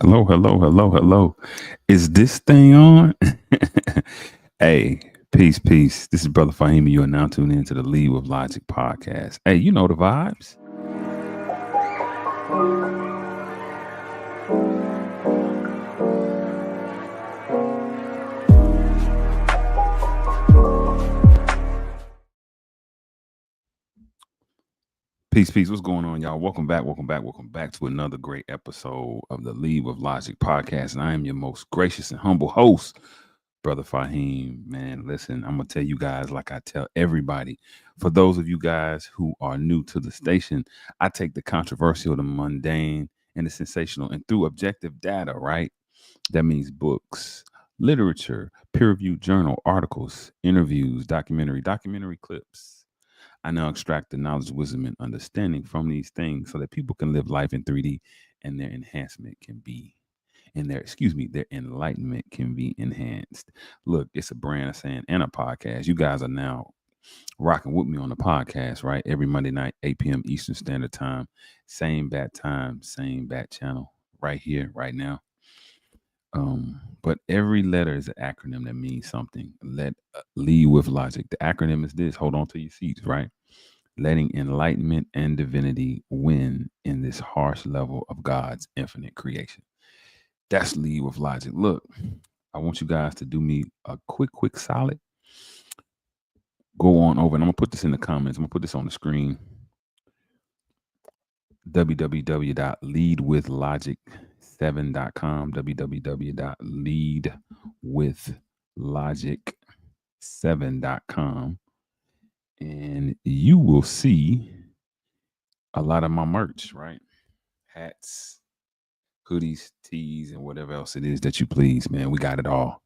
Hello, hello, hello, hello. Is this thing on? Hey, peace, peace. This is Brother Fahim. You are now tuned into the Lead with Logic podcast. Hey, you know the vibes. Peace, peace. What's going on, y'all? Welcome back, welcome back, welcome back to another great episode of the Lead with Logic podcast. And I am your most gracious and humble host, Brother Fahim. Man, listen, I'm going to tell you guys like I tell everybody. For those of you guys who are new to the station, I take the controversial, the mundane, and the sensational, and through objective data, right? That means books, literature, peer-reviewed journal, articles, interviews, documentary clips. I now extract the knowledge, wisdom, and understanding from these things so that people can live life in 3D and their enhancement can be their enlightenment can be enhanced. Look, it's a brand of saying and a podcast. You guys are now rocking with me on the podcast, right? Every Monday night, 8 p.m. Eastern Standard Time. Same bat time, same bat channel, right here, right now. But every letter is an acronym that means something. Lead with logic. The acronym is this. Hold on to your seats, right? Letting enlightenment and divinity win in this harsh level of God's infinite creation. That's lead with logic. Look, I want you guys to do me a quick solid. Go on over, and I'm gonna put this in the comments. I'm gonna put this on the screen. www.leadwithlogic7.com. www.leadwithlogic7.com. And you will see a lot of my merch, right? Hats, hoodies, tees, and whatever else it is that you please, man. We got it all.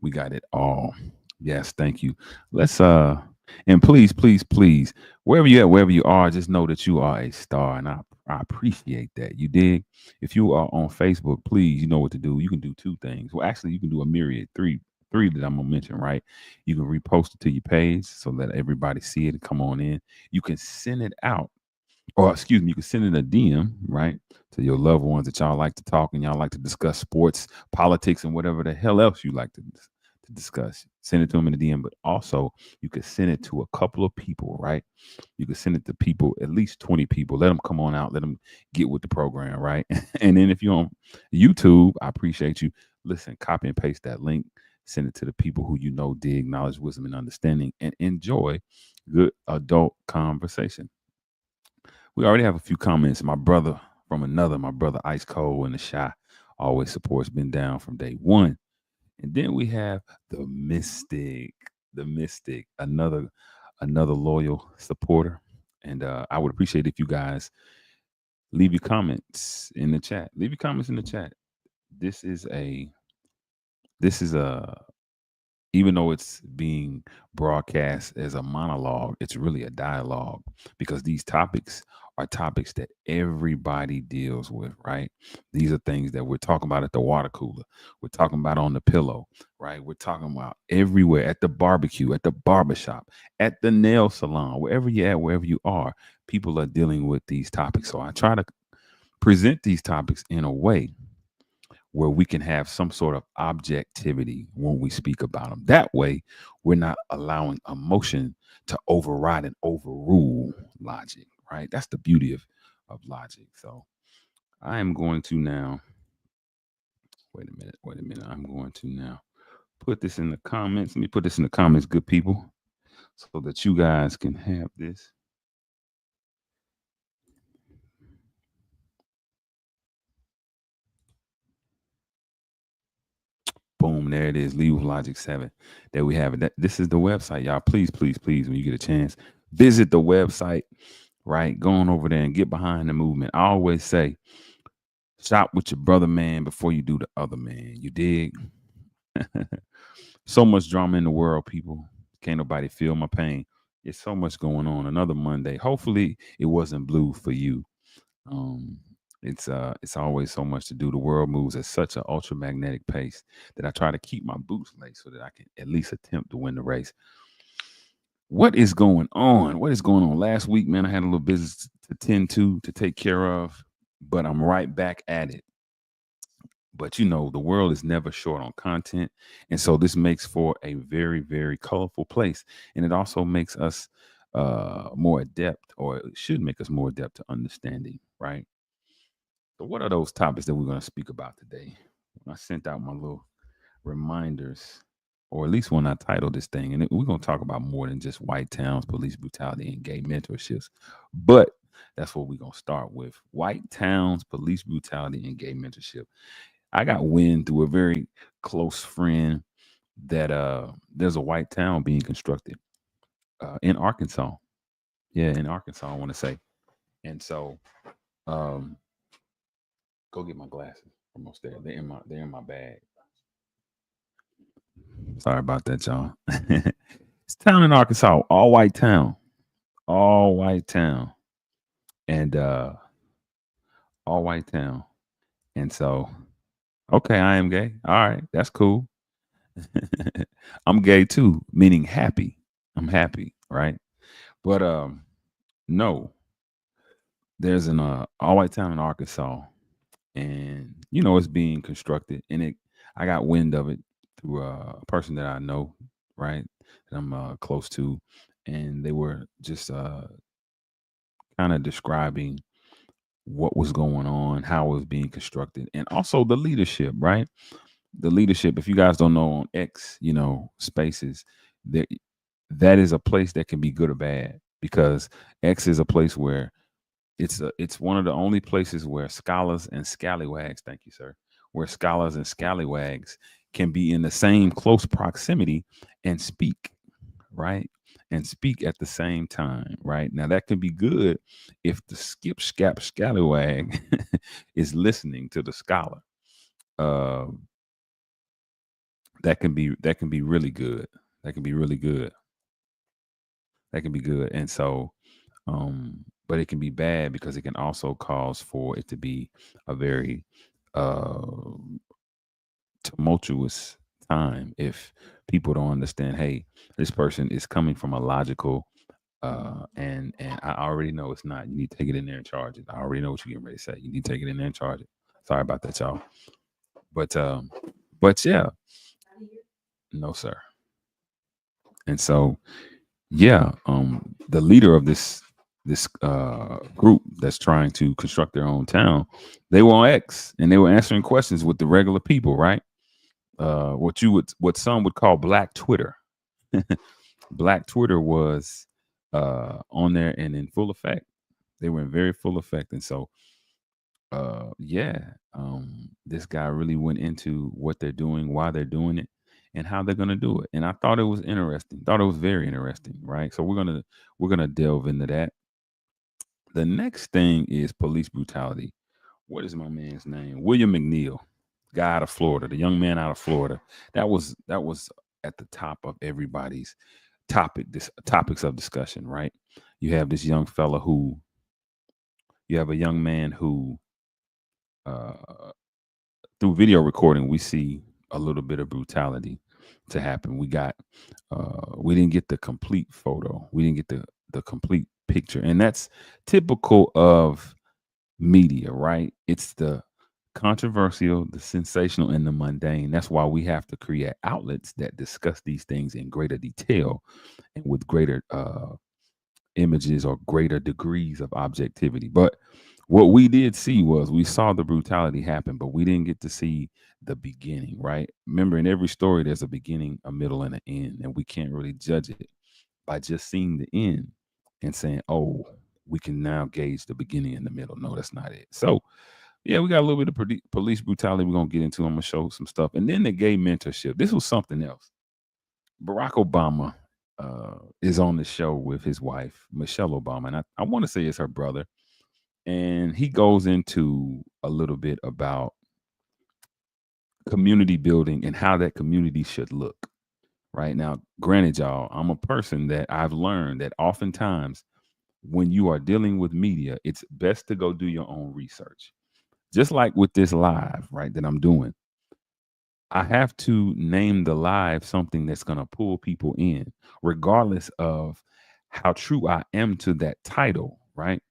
We got it all. Yes, thank you. Let's and please, wherever you at, wherever you are, just know that you are a star, and I appreciate that. You dig? If you are on Facebook, please, you know what to do. You can do two things. Well, actually, you can do a myriad, three that I'm gonna mention, right? You can repost it to your page so that everybody see it and come on in. You can send it out, or excuse me, you can send it a DM, right, to your loved ones that y'all like to talk and y'all like to discuss sports, politics, and whatever the hell else you like to discuss. Send it to them in the DM, but also you could send it to a couple of people, right? You could send it to people, at least 20 people. Let them come on out. Let them get with the program, right? And then if you're on YouTube, I appreciate you. Listen, copy and paste that link. Send it to the people who you know dig knowledge, wisdom, and understanding, and enjoy good adult conversation. We already have a few comments. My brother my brother Ice Cold in the Shy, always supports, been down from day one. And then we have the mystic, another loyal supporter. And I would appreciate if you guys leave your comments in the chat. Leave your comments in the chat. This is a this is a even though it's being broadcast as a monologue, it's really a dialogue because these topics are topics that everybody deals with, right? These are things that we're talking about at the water cooler. We're talking about on the pillow, right? We're talking about everywhere at the barbecue, at the barbershop, at the nail salon, wherever you're at, wherever you are, people are dealing with these topics. So I try to present these topics in a way where we can have some sort of objectivity when we speak about them. That way, we're not allowing emotion to override and overrule logic, right? That's the beauty of logic. So I am going to now, wait a minute. I'm going to now put this in the comments. Let me put this in the comments, good people, so that you guys can have this. Boom, there it is. Lead with Logic 7. There we have it. This is the website, y'all. Please, when you get a chance, visit the website, right? Go on over there and get behind the movement. I always say, shop with your brother man before you do the other man. You dig? So much drama in the world, people. Can't nobody feel my pain. It's so much going on. Another Monday. Hopefully it wasn't blue for you. Um, it's always so much to do. The world moves at such an ultramagnetic pace that I try to keep my boots laced so that I can at least attempt to win the race. What is going on? What is going on? Last week, man, I had a little business to tend to take care of, but I'm right back at it. But you know, the world is never short on content. And so this makes for a very, very colorful place. And it also makes us more adept, or it should make us more adept to understanding, right? So what are those topics that we're going to speak about today? When I sent out my little reminders, or at least when I titled this thing, and we're going to talk about more than just white towns, police brutality, and gay mentorships. But that's what we're going to start with: white towns, police brutality, and gay mentorship. I got wind through a very close friend that there's a white town being constructed in Arkansas. Yeah, in Arkansas, I want to say. And so, um, go get my glasses. Almost there. They're in my bag. Sorry about that, y'all. It's a town in Arkansas, all white town, and all white town. And so, okay, I am gay. All right, that's cool. I'm gay too, meaning happy. I'm happy, right? But no, there's an all white town in Arkansas, and you know it's being constructed, and I got wind of it through a person that I know, right? That I'm close to, and they were just kind of describing what was going on, how it was being constructed, and also the leadership, right? The leadership. If you guys don't know, on X, you know, Spaces, that that is a place that can be good or bad, because X is a place where it's one of the only places where scholars and scallywags, thank you, sir, where scholars and scallywags can be in the same close proximity and speak, right? And speak at the same time, right? Now that can be good if the skip scap scallywag is listening to the scholar. Uh, that can be really good. That can be really good. That can be good. And so, but it can be bad because it can also cause for it to be a very uh tumultuous time if people don't understand, hey, this person is coming from a logical and I already know it's not. You need to take it in there and charge it. I already know what you're getting ready to say. You need to take it in there and charge it. Sorry about that, y'all. But yeah, no, sir. And so yeah, the leader of this group that's trying to construct their own town, they were on X and they were answering questions with the regular people, right? What some would call Black Twitter. Black Twitter was on there and in full effect. They were in very full effect, and so yeah, this guy really went into what they're doing, why they're doing it, and how they're gonna do it. And I thought it was interesting. Thought it was very interesting, right? So we're gonna delve into that. The next thing is police brutality. What is my man's name? William McNeil, guy out of Florida, the young man out of Florida. That was at the top of everybody's topics of discussion, right? You have this young fella who you have a young man who uh through video recording we see a little bit of brutality to happen. We didn't get the complete photo. We didn't get the complete picture. And that's typical of media, right? It's the controversial, the sensational, and the mundane. That's why we have to create outlets that discuss these things in greater detail and with greater images or greater degrees of objectivity. But what we did see was we saw the brutality happen, but we didn't get to see the beginning, right? Remember, in every story, there's a beginning, a middle, and an end, and we can't really judge it by just seeing the end and saying, oh, we can now gauge the beginning and the middle. No, that's not it. So, yeah, we got a little bit of police brutality we're going to get into. I'm going to show some stuff. And then the gay mentorship. This was something else. Barack Obama is on the show with his wife, Michelle Obama. And I want to say it's her brother. And he goes into a little bit about community building and how that community should look. Right now, granted, y'all, I'm a person that I've learned that oftentimes when you are dealing with media, it's best to go do your own research. Just like with this live, right, that I'm doing, I have to name the live something that's going to pull people in, regardless of how true I am to that title, right?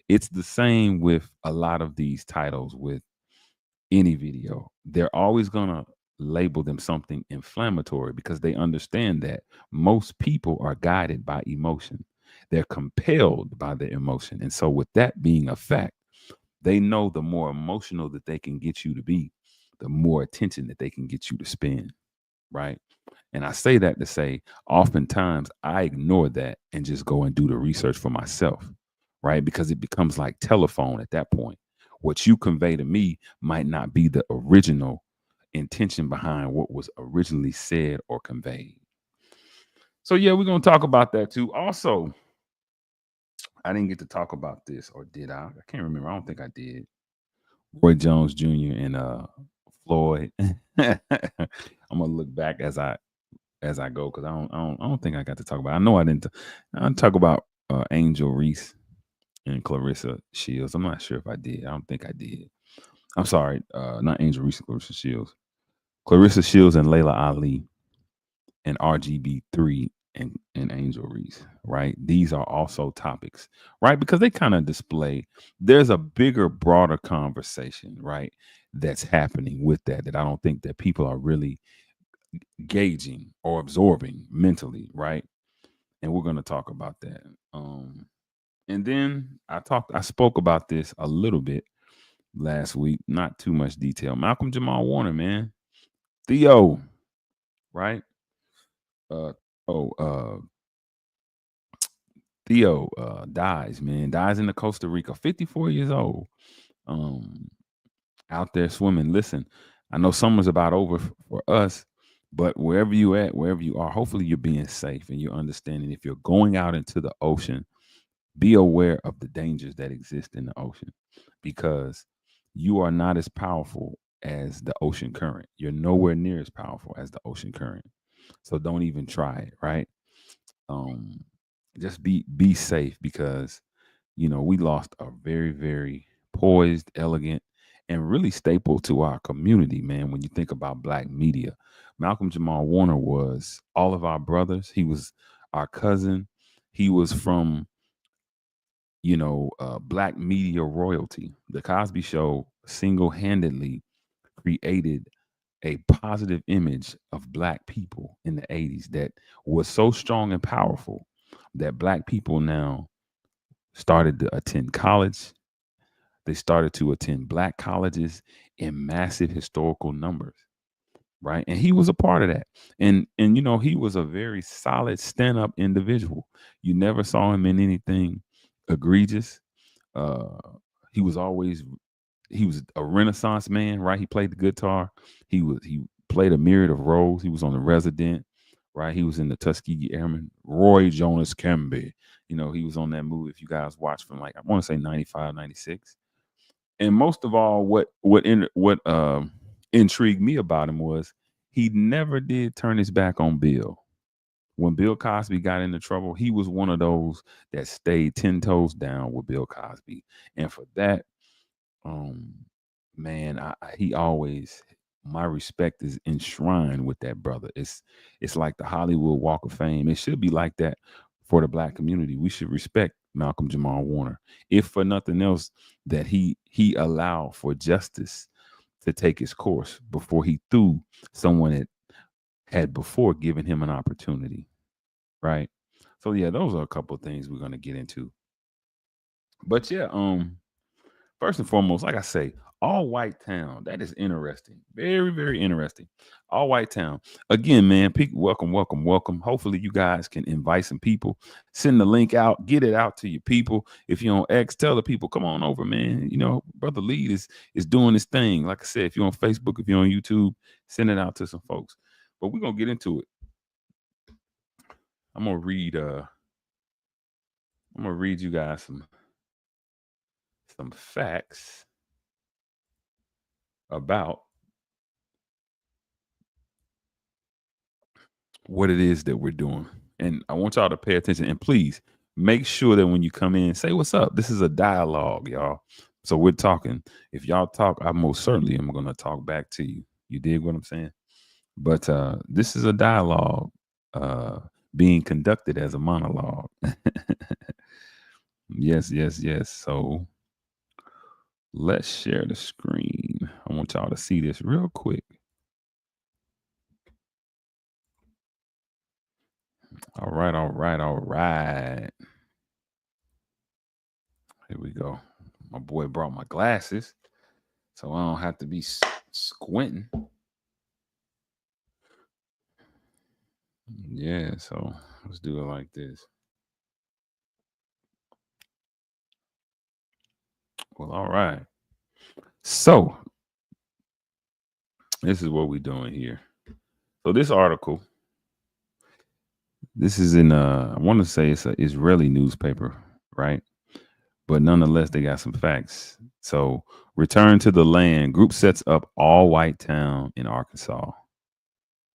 It's the same with a lot of these titles with any video, they're always gonna label them something inflammatory because they understand that most people are guided by emotion. They're compelled by the emotion. And so with that being a fact, they know the more emotional that they can get you to be, the more attention that they can get you to spend, right? And I say that to say, oftentimes I ignore that and just go and do the research for myself, right? Because it becomes like telephone at that point. What you convey to me might not be the original intention behind what was originally said or conveyed. So, yeah, we're going to talk about that too. Also, I didn't get to talk about this, or did I? I can't remember. I don't think I did. Roy Jones Jr. and Floyd. I'm gonna look back as I go because I don't think I got to talk about. I know I didn't. I didn't talk about Angel Reese and Clarissa Shields. I'm not sure if I did. I don't think I did. I'm sorry, not Angel Reese and Clarissa Shields. Clarissa Shields and Laila Ali and RGB3 and Angel Reese. Right. These are also topics. Right, because they kind of display. There's a bigger, broader conversation. Right, that's happening with that I don't think that people are really gauging or absorbing mentally, right? And we're going to talk about that. And then I spoke about this a little bit last week, not too much detail. Malcolm Jamal Warner, man, Theo, right? Uh, oh, Theo dies, man, dies in the Costa Rica, 54 years old. Um, Out there swimming. Listen, I know summer's about over for us, but wherever you at, wherever you are, hopefully you're being safe and you're understanding if you're going out into the ocean, be aware of the dangers that exist in the ocean because you are not as powerful as the ocean current. You're nowhere near as powerful as the ocean current. So don't even try it, right? Um just be safe because we lost a very, very poised, elegant, and really staple to our community, man. When you think about Black media, Malcolm Jamal Warner was all of our brothers. He was our cousin. He was from, Black media royalty. The Cosby Show single handedly created a positive image of Black people in the 80s that was so strong and powerful that Black people now started to attend college. They started to attend Black colleges in massive historical numbers, right? And he was a part of that. And he was a very solid stand-up individual. You never saw him in anything egregious. Uh he was always he was a renaissance man, right? He played the guitar. He played a myriad of roles. He was on The Resident, right? He was in the Tuskegee Airmen. Roy Jonas Camby. He was on that movie, if you guys watched, from like I want to say 95, 96. And most of all, what intrigued me about him was he never did turn his back on Bill. When Bill Cosby got into trouble, he was one of those that stayed 10 toes down with Bill Cosby. And for that, um, man, he always, my respect is enshrined with that brother. It's like the Hollywood Walk of Fame. It should be like that for the Black community. We should respect Malcolm Jamal Warner, if for nothing else, that he allowed for justice to take its course before he threw someone that had before given him an opportunity. Right. So yeah, those are a couple of things we're gonna get into. But yeah, first and foremost, like I say, all white town. That is interesting. Very, very interesting. All white town. Again, man, welcome, welcome, welcome. Hopefully you guys can invite some people. Send the link out, get it out to your people. If you're on X, tell the people, come on over, man. Brother Lead is doing this thing. Like I said, if you're on Facebook, if you're on YouTube, send it out to some folks. But we're gonna get into it. I'm gonna read you guys some facts about what it is that we're doing. And I want y'all to pay attention. And please make sure that when you come in, say what's up. This is a dialogue, y'all. So we're talking. If y'all talk, I most certainly am going to talk back to you. You dig what I'm saying? But this is a dialogue being conducted as a monologue. Yes, yes, yes. So let's share the screen. I want y'all to see this real quick. All right. Here we go. My boy brought my glasses, so I don't have to be squinting. Yeah, so let's do it like this. Well, all right. So this is what we're doing here. So this article, this is in I want to say it's an Israeli newspaper, right? But nonetheless, they got some facts. So, return to the land. Group sets up all white town in Arkansas.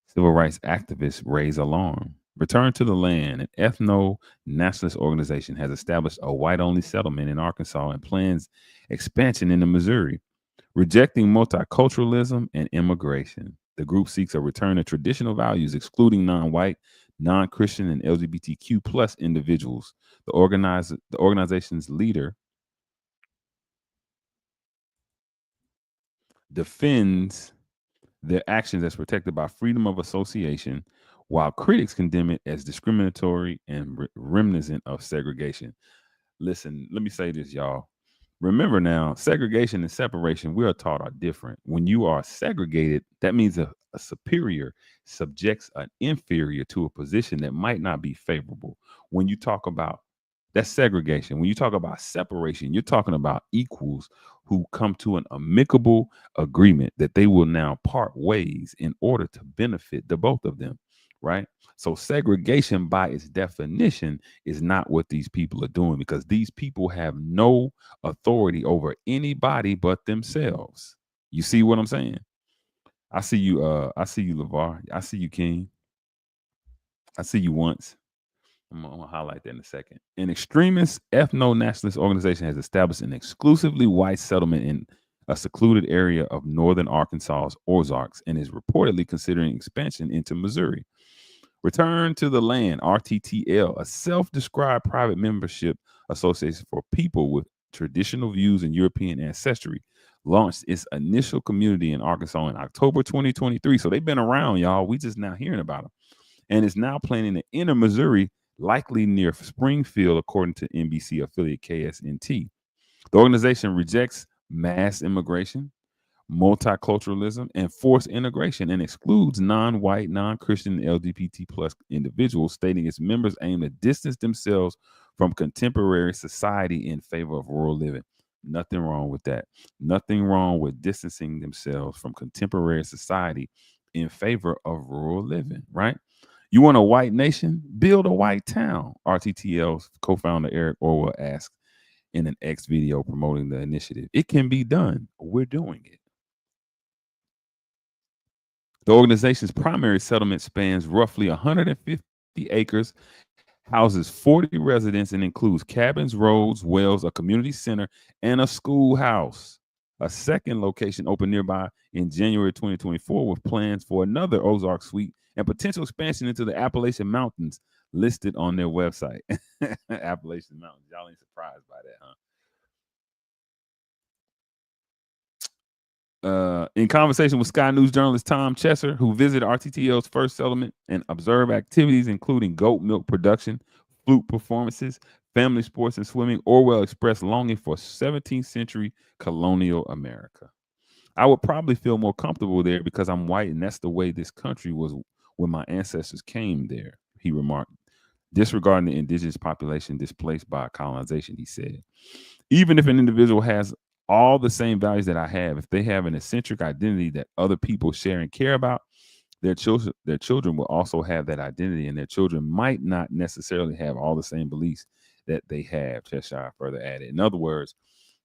Civil rights activists raise alarm. Return to the land. An ethno nationalist organization has established a white only settlement in Arkansas and plans expansion into Missouri. Rejecting multiculturalism and immigration, the group seeks a return to traditional values, excluding non-white, non-Christian, and LGBTQ plus individuals. The organization's leader defends their actions as protected by freedom of association, while critics condemn it as discriminatory and reminiscent of segregation. Listen, let me say this, y'all. Remember now, segregation and separation, we are taught, are different. When you are segregated, that means a superior subjects an inferior to a position that might not be favorable. When you talk about that's segregation. When you talk about separation, you're talking about equals who come to an amicable agreement that they will now part ways in order to benefit the both of them, right? So segregation by its definition is not what these people are doing, because these people have no authority over anybody but themselves. You see what I'm saying? I see you, LeVar. I see you, King. I see you once. I'm gonna highlight that in a second. An extremist ethno-nationalist organization has established an exclusively white settlement in a secluded area of northern Arkansas's Ozarks and is reportedly considering expansion into Missouri. Return to the Land, RTTL, a self-described private membership association for people with traditional views and European ancestry, launched its initial community in Arkansas in October 2023. So they've been around, y'all. We just now hearing about them. And is now planning to enter Missouri, likely near Springfield, according to NBC affiliate KSNT. The organization rejects mass immigration, multiculturalism, and forced integration, and excludes non-white, non-Christian, LGBT plus individuals, stating its members aim to distance themselves from contemporary society in favor of rural living. Nothing wrong with that. Nothing wrong with distancing themselves from contemporary society in favor of rural living, right? You want a white nation? Build a white town, RTTL's co-founder Eric Orwell asked in an X video promoting the initiative. It can be done. We're doing it. The organization's primary settlement spans roughly 150 acres, houses 40 residents, and includes cabins, roads, wells, a community center, and a schoolhouse. A second location opened nearby in January 2024 with plans for another Ozark suite and potential expansion into the Appalachian Mountains listed on their website. Appalachian Mountains. Y'all ain't surprised by that, huh? In conversation with Sky News journalist Tom Chesser, who visited RTTL's first settlement and observed activities including goat milk production, flute performances, family sports, and swimming, Orwell expressed longing for 17th century colonial America. I would probably feel more comfortable there because I'm white and that's the way this country was when my ancestors came there, he remarked. Disregarding the indigenous population displaced by colonization, he said. Even if an individual has all the same values that I have, if they have an eccentric identity that other people share and care about, their children will also have that identity, and their children might not necessarily have all the same beliefs that they have, Cheshire further added. In other words,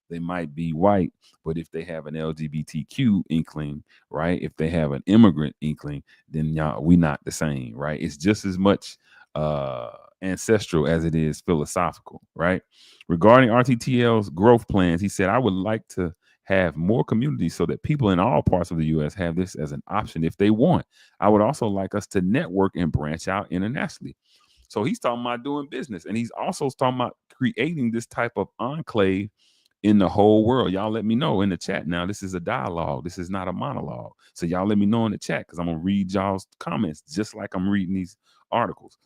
they might be white, but if they have an LGBTQ inkling, right? If they have an immigrant inkling, then y'all, we not the same, right? It's just as much ancestral as it is philosophical, right? Regarding RTTL's growth plans, he said, I would like to have more communities so that people in all parts of the U.S. have this as an option if they want. I would also like us to network and branch out internationally. So he's talking about doing business, and he's also talking about creating this type of enclave in the whole world. Y'all let me know in the chat. Now, this is a dialogue. This is not a monologue. So y'all let me know in the chat because I'm going to read y'all's comments just like I'm reading these articles.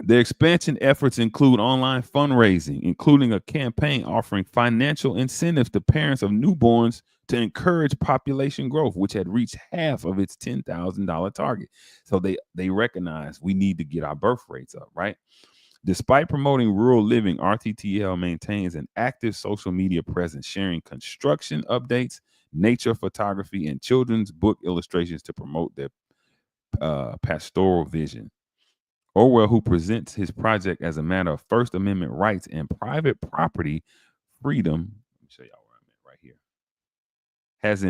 Their expansion efforts include online fundraising, including a campaign offering financial incentives to parents of newborns to encourage population growth, which had reached half of its $10,000 target. So they recognize we need to get our birth rates up, right? Despite promoting rural living, RTTL maintains an active social media presence, sharing construction updates, nature photography, and children's book illustrations to promote their pastoral vision. Orwell, who presents his project as a matter of First Amendment rights and private property freedom, let me show y'all where I'm at right here, has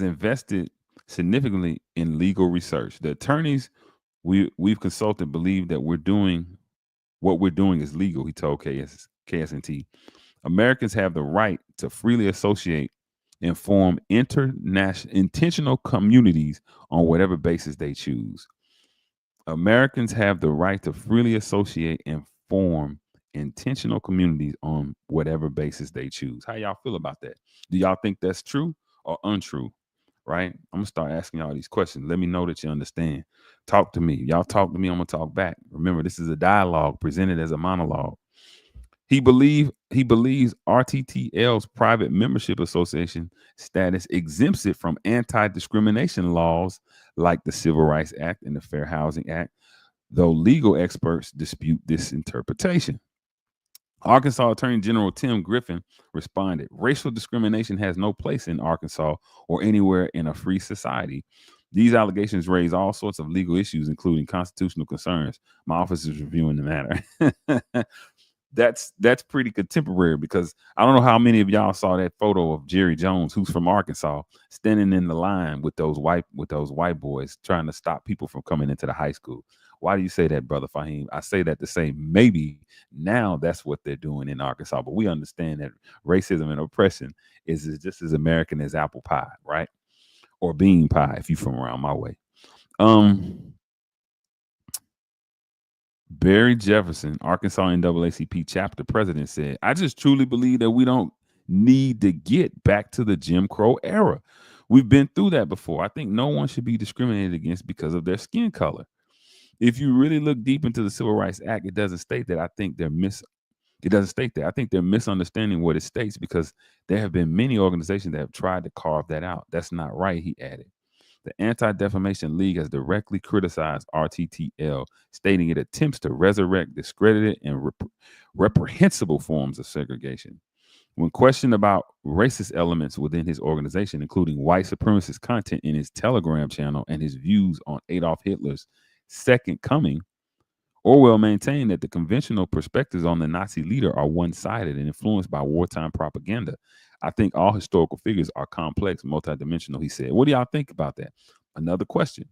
invested significantly in legal research. The attorneys we've consulted believe that what we're doing is legal, he told KSNT. Americans have the right to freely associate and form intentional communities on whatever basis they choose. Americans have the right to freely associate and form intentional communities on whatever basis they choose. How y'all feel about that? Do y'all think that's true or untrue? Right? I'm gonna start asking y'all these questions. Let me know that you understand. Talk to me. Y'all talk to me. I'm gonna talk back. Remember, this is a dialogue presented as a monologue. He believes RTTL's private membership association status exempts it from anti-discrimination laws like the Civil Rights Act and the Fair Housing Act, though legal experts dispute this interpretation. Arkansas Attorney General Tim Griffin responded, racial discrimination has no place in Arkansas or anywhere in a free society. These allegations raise all sorts of legal issues, including constitutional concerns. My office is reviewing the matter. That's pretty contemporary because I don't know how many of y'all saw that photo of Jerry Jones, who's from Arkansas, standing in the line with those white boys trying to stop people from coming into the high school. Why do you say that, Brother Fahim? I say that to say maybe now that's what they're doing in Arkansas, but we understand that racism and oppression is just as American as apple pie, right? Or bean pie if you're from around my way. Barry Jefferson, Arkansas NAACP chapter president, said, I just truly believe that we don't need to get back to the Jim Crow era. We've been through that before. I think no one should be discriminated against because of their skin color. If you really look deep into the Civil Rights Act, it doesn't state that. I think they're misunderstanding what it states because there have been many organizations that have tried to carve that out. That's not right, he added. The Anti-Defamation League has directly criticized RTTL, stating it attempts to resurrect discredited and reprehensible forms of segregation. When questioned about racist elements within his organization, including white supremacist content in his Telegram channel and his views on Adolf Hitler's second coming, Orwell maintained that the conventional perspectives on the Nazi leader are one-sided and influenced by wartime propaganda. I think all historical figures are complex, multidimensional, he said. What do y'all think about that? Another question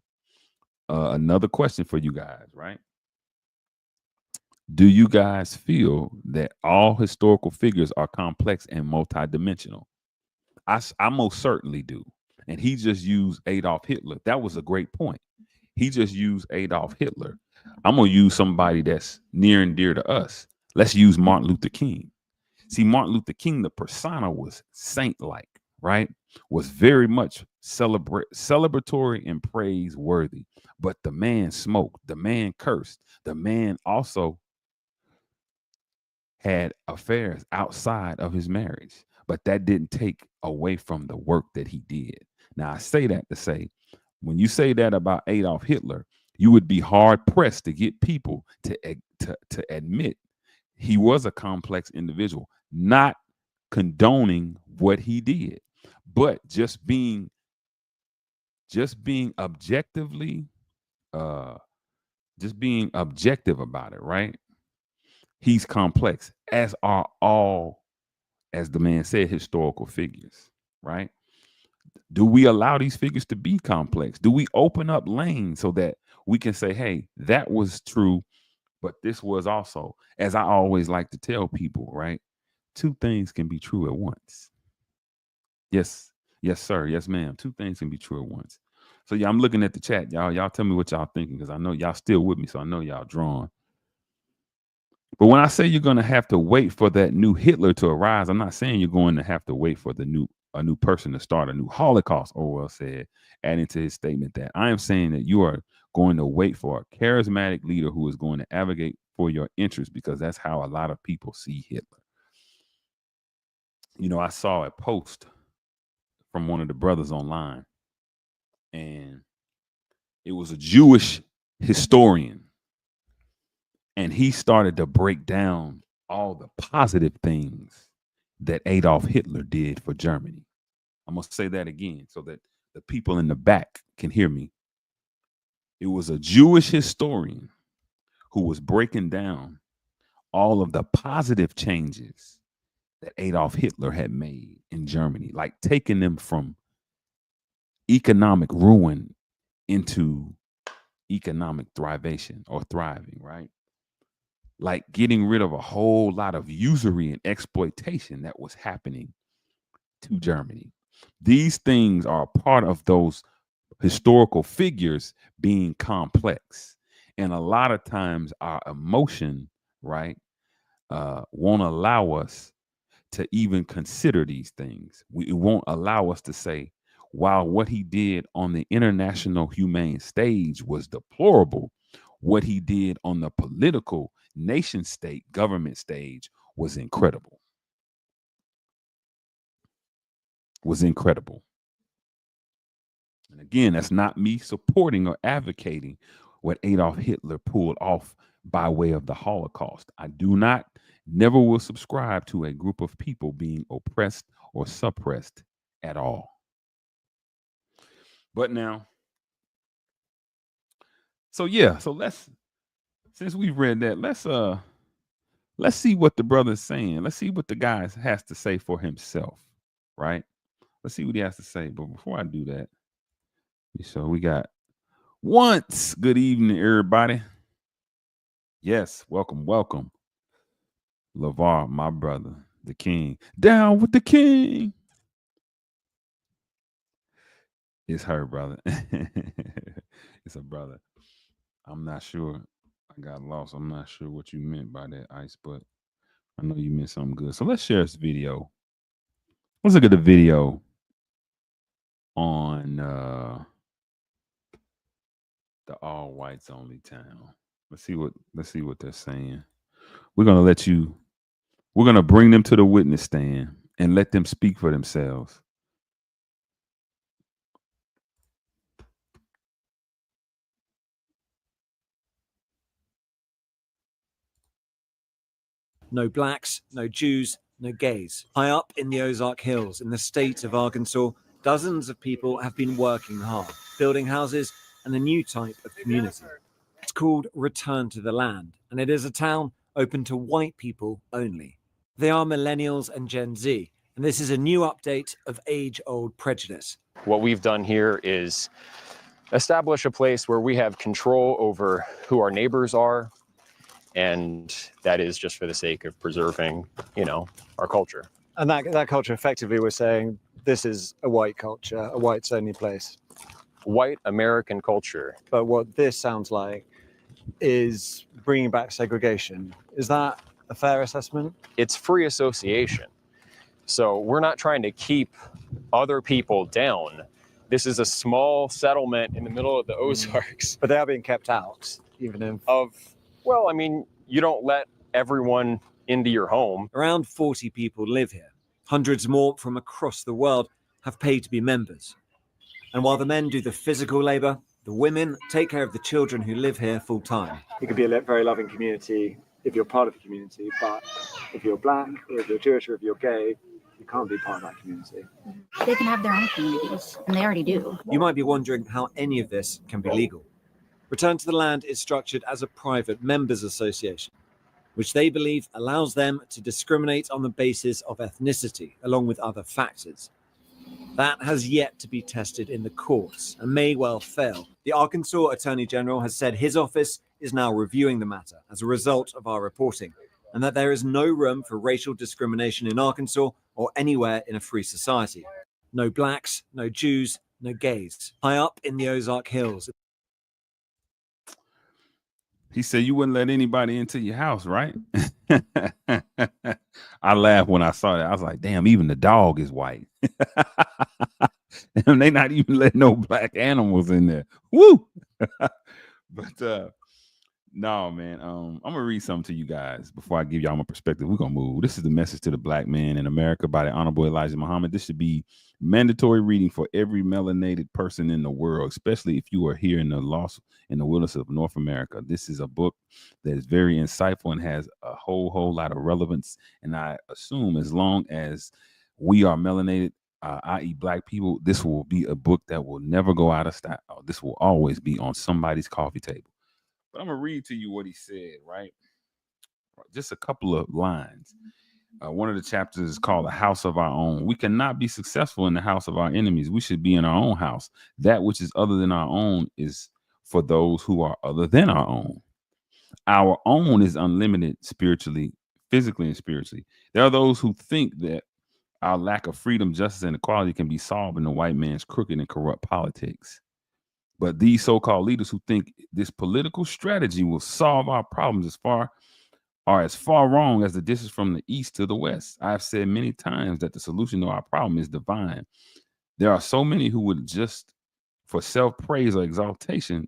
for you guys, right? Do you guys feel that all historical figures are complex and multidimensional? I most certainly do. And he just used Adolf Hitler. That was a great point. He just used Adolf Hitler. I'm going to use somebody that's near and dear to us. Let's use Martin Luther King. See, Martin Luther King, the persona was saint-like, right? Was very much celebratory and praiseworthy. But the man smoked. The man cursed. The man also had affairs outside of his marriage. But that didn't take away from the work that he did. Now, I say that to say, when you say that about Adolf Hitler, you would be hard pressed to get people to admit he was a complex individual, not condoning what he did, but just being objectively, just being objective about it, right? He's complex, as are all, as the man said, historical figures, right? Do we allow these figures to be complex? Do we open up lanes so that we can say, hey, that was true, but this was also, as I always like to tell people, right? Two things can be true at once. Yes, sir. Yes, ma'am. Two things can be true at once. So yeah, I'm looking at the chat, y'all. Y'all tell me what y'all thinking because I know y'all still with me, so I know y'all drawn. But when I say you're going to have to wait for that new Hitler to arise, I'm not saying you're going to have to wait for a new person to start a new Holocaust, Orwell said, adding to his statement that I am saying that you are going to wait for a charismatic leader who is going to advocate for your interests, because that's how a lot of people see Hitler. You know, I saw a post from one of the brothers online, and it was a Jewish historian, and he started to break down all the positive things that Adolf Hitler did for Germany. I'm going to say that again so that the people in the back can hear me. It was a Jewish historian who was breaking down all of the positive changes that Adolf Hitler had made in Germany, like taking them from economic ruin into economic thrivation or thriving, right? Like getting rid of a whole lot of usury and exploitation that was happening to Germany. These things are a part of those historical figures being complex. And a lot of times our emotion, right, won't allow us to even consider these things. It won't allow us to say, while what he did on the international humane stage was deplorable, what he did on the political nation state government stage was incredible. Was incredible. And again, that's not me supporting or advocating what Adolf Hitler pulled off by way of the Holocaust. I do not, never will subscribe to a group of people being oppressed or suppressed at all. But now, so yeah, so since we've read that, let's see what the brother's saying. Let's see what the guy has to say for himself, right? Let's see what he has to say. But before I do that, so we got once. Good evening, everybody. Yes, welcome, welcome. LeVar, my brother, the king. Down with the king. It's her, brother. It's a brother. I'm not sure. I got lost. I'm not sure what you meant by that, Ice, but I know you meant something good. So let's share this video. Let's look at the video on the all whites only town. Let's see what they're saying. We're gonna bring them to the witness stand and let them speak for themselves. No blacks, no Jews, no gays. High up in the Ozark Hills in the state of Arkansas, dozens of people have been working hard, building houses and a new type of community. It's called Return to the Land, and it is a town open to white people only. They are millennials and Gen Z, and this is a new update of age-old prejudice. What we've done here is establish a place where we have control over who our neighbors are, and that is just for the sake of preserving, our culture. And that culture, effectively, we're saying this is a white culture, a whites-only place. White American culture. But what this sounds like is bringing back segregation. Is that a fair assessment? It's free association. So we're not trying to keep other people down. This is a small settlement in the middle of the Ozarks. But they are being kept out, even if... Well, I mean, you don't let everyone into your home. Around 40 people live here. Hundreds more from across the world have paid to be members. And while the men do the physical labor, the women take care of the children who live here full time. It could be a very loving community if you're part of the community, but if you're black, or if you're Jewish, or if you're gay, you can't be part of that community. They can have their own communities, and they already do. You might be wondering how any of this can be legal. Return to the Land is structured as a private members association, which they believe allows them to discriminate on the basis of ethnicity, along with other factors. That has yet to be tested in the courts and may well fail. The Arkansas Attorney General has said his office is now reviewing the matter as a result of our reporting, and that there is no room for racial discrimination in Arkansas or anywhere in a free society. No blacks, no Jews, no gays. High up in the Ozark Hills. He said you wouldn't let anybody into your house, right? I laughed when I saw that. I was like, damn, even the dog is white. And they not even letting no black animals in there. Woo! But no, man. I'm gonna read something to you guys before I give y'all my perspective. We're gonna move. This is the message to the black man in America by the Honorable Elijah Muhammad. This should be mandatory reading for every melanated person in the world, especially if you are here in the wilderness of North America. This is a book that is very insightful and has a whole lot of relevance. And I assume as long as we are melanated, i.e. black people, this will be a book that will never go out of style. This will always be on somebody's coffee table. But I'm going to read to you what he said, right? Just a couple of lines. One of the chapters is called The House of Our Own. We cannot be successful in the house of our enemies. We should be in our own house. That which is other than our own is for those who are other than our own. Our own is unlimited spiritually, physically, and spiritually. There are those who think that our lack of freedom, justice, and equality can be solved in the white man's crooked and corrupt politics. But these so-called leaders who think this political strategy will solve our problems are as far wrong as the dishes from the east to the west. I've said many times that the solution to our problem is divine. There are so many who would just for self-praise or exaltation,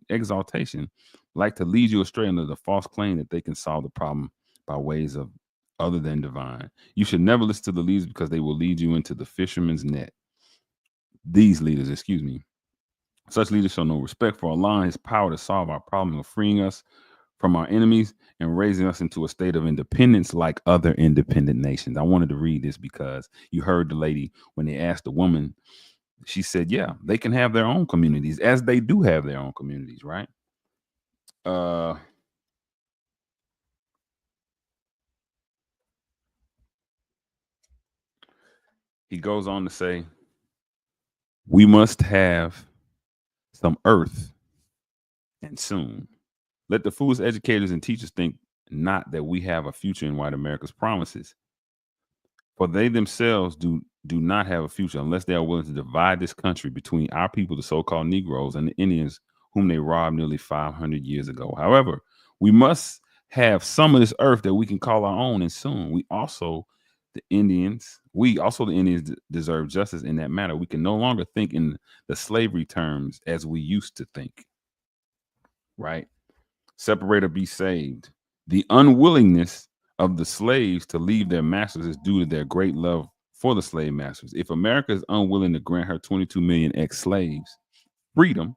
like to lead you astray under the false claim that they can solve the problem by ways of other than divine. You should never listen to the leaders because they will lead you into the fisherman's net. These leaders, excuse me. Such leaders show no respect for Allah and his power to solve our problem of freeing us from our enemies and raising us into a state of independence like other independent nations. I wanted to read this because you heard the lady when they asked the woman, she said, yeah, they can have their own communities, as they do have their own communities, right? He goes on to say, we must have some earth, and soon. Let the foolish educators and teachers think not that we have a future in white America's promises, for they themselves do not have a future unless they are willing to divide this country between our people, the so-called Negroes, and the Indians whom they robbed nearly 500 years ago. However, we must have some of this earth that we can call our own, and soon. The Indians deserve justice in that matter. We can no longer think in the slavery terms as we used to think, right? Separate or be saved. The unwillingness of the slaves to leave their masters is due to their great love for the slave masters. If America is unwilling to grant her 22 million ex-slaves freedom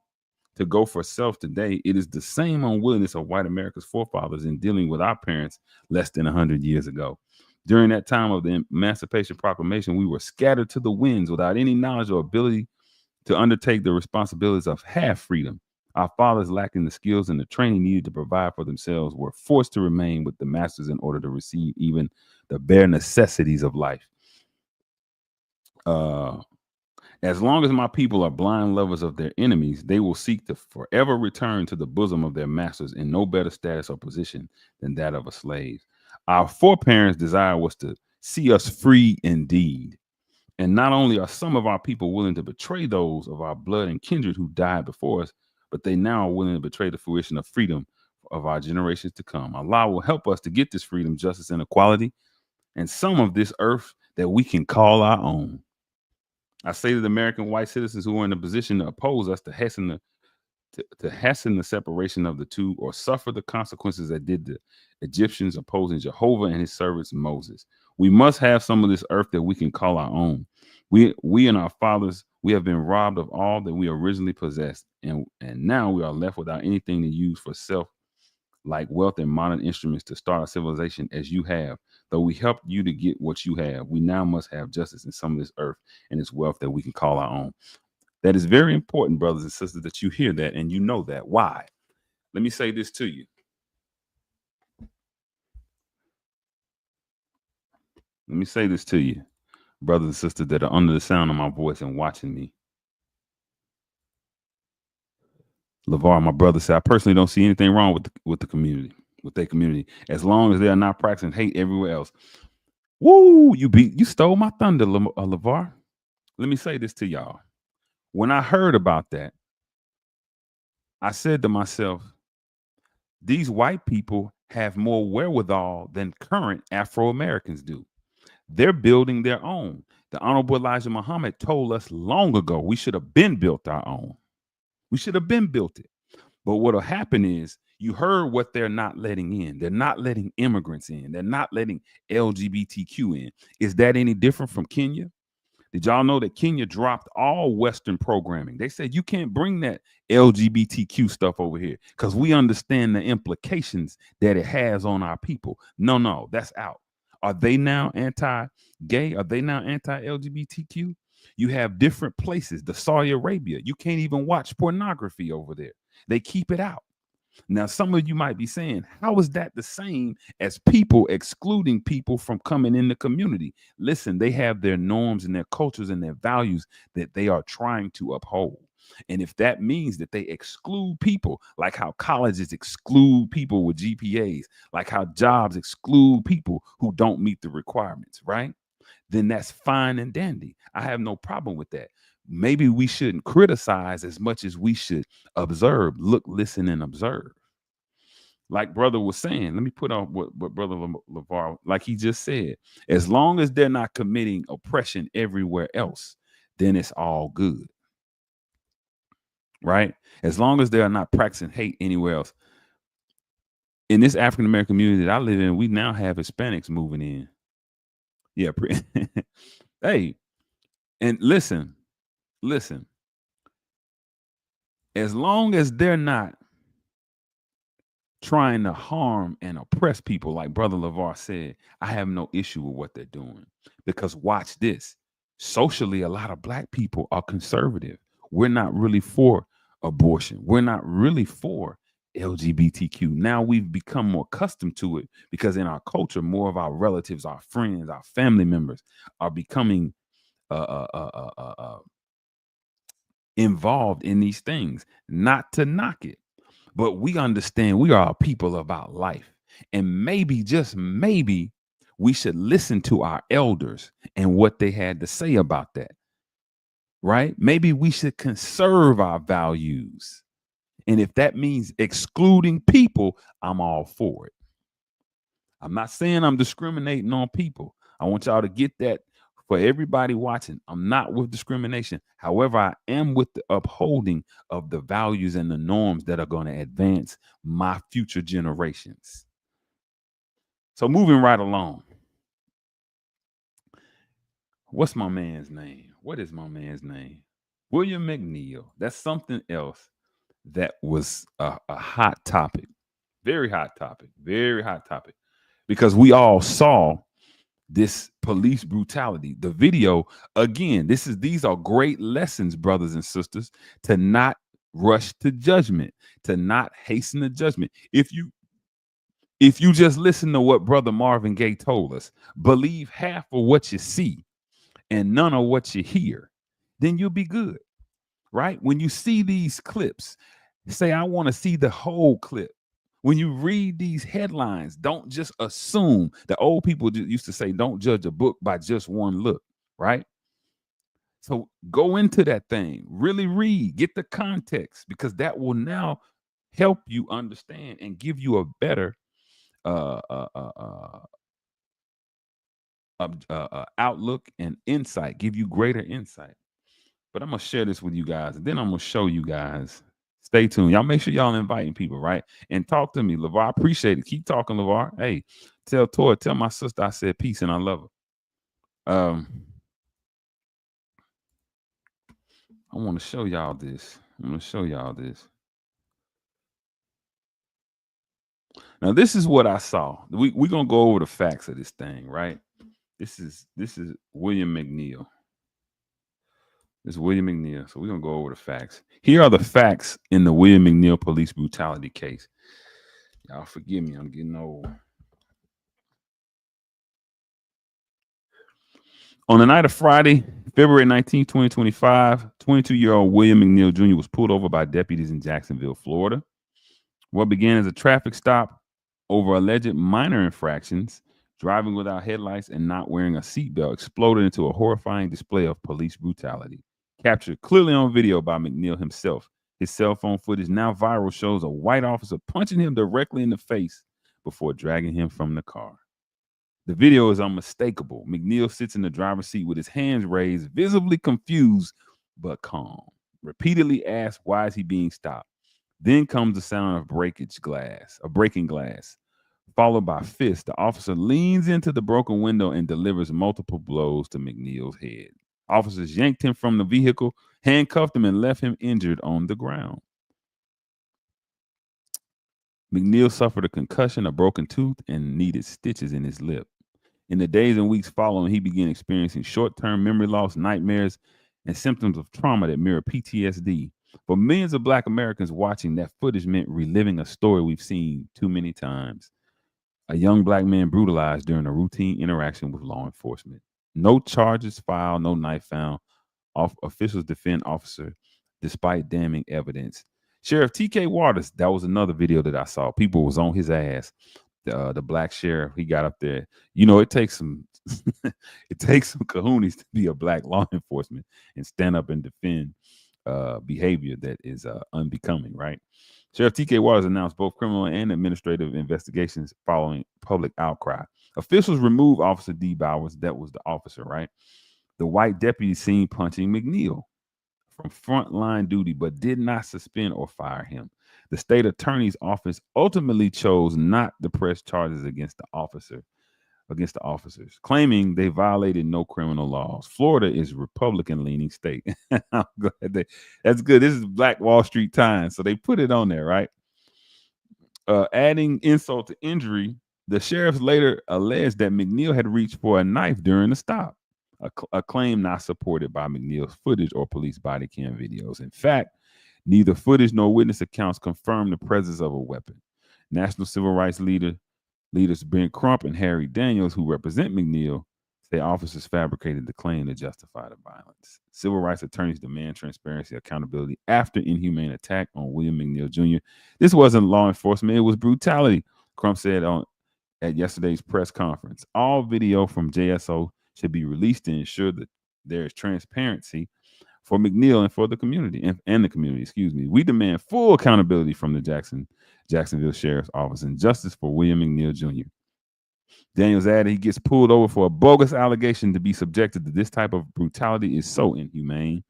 to go for self today, it is the same unwillingness of white America's forefathers in dealing with our parents less than 100 years ago. During that time of the Emancipation Proclamation, we were scattered to the winds without any knowledge or ability to undertake the responsibilities of half freedom. Our fathers, lacking the skills and the training needed to provide for themselves, were forced to remain with the masters in order to receive even the bare necessities of life. As long as my people are blind lovers of their enemies, they will seek to forever return to the bosom of their masters in no better status or position than that of a slave. Our foreparents' desire was to see us free indeed. And not only are some of our people willing to betray those of our blood and kindred who died before us, but they now are willing to betray the fruition of freedom of our generations to come. Allah will help us to get this freedom, justice, and equality, and some of this earth that we can call our own. I say to the American white citizens who are in a position to oppose us to hasten the separation of the two, or suffer the consequences that did the Egyptians opposing Jehovah and his servants Moses. We must have some of this earth that we can call our own. We and our fathers, we have been robbed of all that we originally possessed, and now we are left without anything to use for self, like wealth and modern instruments to start a civilization as you have. Though we helped you to get what you have, we now must have justice in some of this earth and this wealth that we can call our own. That is very important, brothers and sisters, that you hear that and you know that. Why? Let me say this to you. Let me say this to you, brothers and sisters that are under the sound of my voice and watching me. LeVar, my brother, said, I personally don't see anything wrong with the community, with their community, as long as they are not practicing hate everywhere else. Woo, you stole my thunder, LeVar. Let me say this to y'all. When I heard about that, I said to myself, these white people have more wherewithal than current Afro-Americans do. They're building their own. The Honorable Elijah Muhammad told us long ago we should have been built our own. We should have been built it. But what'll happen is, you heard what they're not letting in. They're not letting immigrants in. They're not letting LGBTQ in. Is that any different from Kenya? Did y'all know that Kenya dropped all Western programming? They said you can't bring that LGBTQ stuff over here because we understand the implications that it has on our people. No, that's out. Are they now anti-gay? Are they now anti-LGBTQ? You have different places. The Saudi Arabia, you can't even watch pornography over there. They keep it out. Now, some of you might be saying, how is that the same as people excluding people from coming in the community? Listen, they have their norms and their cultures and their values that they are trying to uphold. And if that means that they exclude people, like how colleges exclude people with GPAs, like how jobs exclude people who don't meet the requirements, right? Then that's fine and dandy. I have no problem with that. Maybe we shouldn't criticize as much as we should observe, look, listen, and observe. Like brother was saying, let me put on what brother LeVar, like he just said, as long as they're not committing oppression everywhere else, then it's all good. Right? As long as they are not practicing hate anywhere else. In this African-American community that I live in, we now have Hispanics moving in. Yeah. Hey, and listen, as long as they're not trying to harm and oppress people, like brother LeVar said, I have no issue with what they're doing. Because watch this, socially, a lot of black people are conservative. We're not really for abortion. We're not really for LGBTQ. Now we've become more accustomed to it because in our culture, more of our relatives, our friends, our family members are becoming involved in these things. Not to knock it, but we understand we are a people about life. And maybe, just maybe, we should listen to our elders and what they had to say about that. Right? Maybe we should conserve our values. And if that means excluding people, I'm all for it. I'm not saying I'm discriminating on people. I want y'all to get that. For everybody watching, I'm not with discrimination. However, I am with the upholding of the values and the norms that are going to advance my future generations. So moving right along. What's my man's name? What is my man's name? William McNeil. That's something else that was a hot topic. Very hot topic. Very hot topic. Because we all saw this police brutality. The video, again, these are great lessons, brothers and sisters, to not rush to judgment, to not hasten the judgment. If you just listen to what Brother Marvin Gaye told us, believe half of what you see and none of what you hear, then you'll be good, right? When you see these clips, say, I want to see the whole clip. When you read these headlines, don't just assume. The old people used to say, don't judge a book by just one look, right? So go into that thing, really read, get the context, because that will now help you understand and give you a better outlook and insight, give you greater insight. But I'm going to share this with you guys, and then I'm going to show you guys. Stay tuned. Y'all make sure y'all inviting people, right? And talk to me. LeVar, I appreciate it. Keep talking, LeVar. Hey, tell my sister I said peace and I love her. I want to show y'all this. Now, this is what I saw. We're going to go over the facts of this thing, right? This is William McNeil. This is William McNeil. So we're going to go over the facts. Here are the facts in the William McNeil police brutality case. Y'all forgive me. I'm getting old. On the night of Friday, February 19, 2025, 22-year-old William McNeil Jr. was pulled over by deputies in Jacksonville, Florida. What began as a traffic stop over alleged minor infractions, driving without headlights and not wearing a seatbelt, exploded into a horrifying display of police brutality, captured clearly on video by McNeil himself, His cell phone footage, now viral, shows a white officer punching him directly in the face before dragging him from the car. The video is unmistakable. McNeil sits in the driver's seat with his hands raised, visibly confused but calm. Repeatedly asks, why is he being stopped? Then comes the sound of breaking glass, followed by fists. The officer leans into the broken window and delivers multiple blows to McNeil's head. Officers yanked him from the vehicle, handcuffed him, and left him injured on the ground. McNeil suffered a concussion, a broken tooth, and needed stitches in his lip. In the days and weeks following, he began experiencing short-term memory loss, nightmares, and symptoms of trauma that mirror PTSD. For millions of Black Americans watching, that footage meant reliving a story we've seen too many times. A young Black man brutalized during a routine interaction with law enforcement. No charges filed, no knife found. Officials defend officer despite damning evidence. Sheriff T.K. Waters, that was another video that I saw. People was on his ass. The Black sheriff, he got up there. You know, it takes some it takes some kahunas to be a Black law enforcement and stand up and defend behavior that is unbecoming, right? Sheriff T.K. Waters announced both criminal and administrative investigations following public outcry. Officials removed Officer D. Bowers, that was the officer, right? The white deputy seen punching McNeil from frontline duty, but did not suspend or fire him. The state attorney's office ultimately chose not to press charges against the officers, claiming they violated no criminal laws. Florida is a Republican-leaning state. I'm glad that's good. This is Black Wall Street Times, so they put it on there, right? Adding insult to injury, the sheriffs later alleged that McNeil had reached for a knife during the stop, a claim not supported by McNeil's footage or police body cam videos. In fact, neither footage nor witness accounts confirm the presence of a weapon. National civil rights leaders Ben Crump and Harry Daniels, who represent McNeil, say officers fabricated the claim to justify the violence. Civil rights attorneys demand transparency, accountability after inhumane attack on William McNeil Jr. This wasn't law enforcement, it was brutality, Crump said at yesterday's press conference. All video from JSO should be released to ensure that there is transparency for McNeil and for the community, and the community, excuse me. We demand full accountability from the Jacksonville Sheriff's Office and justice for William McNeil Jr. Daniels added he gets pulled over for a bogus allegation. To be subjected to this type of brutality is so inhumane.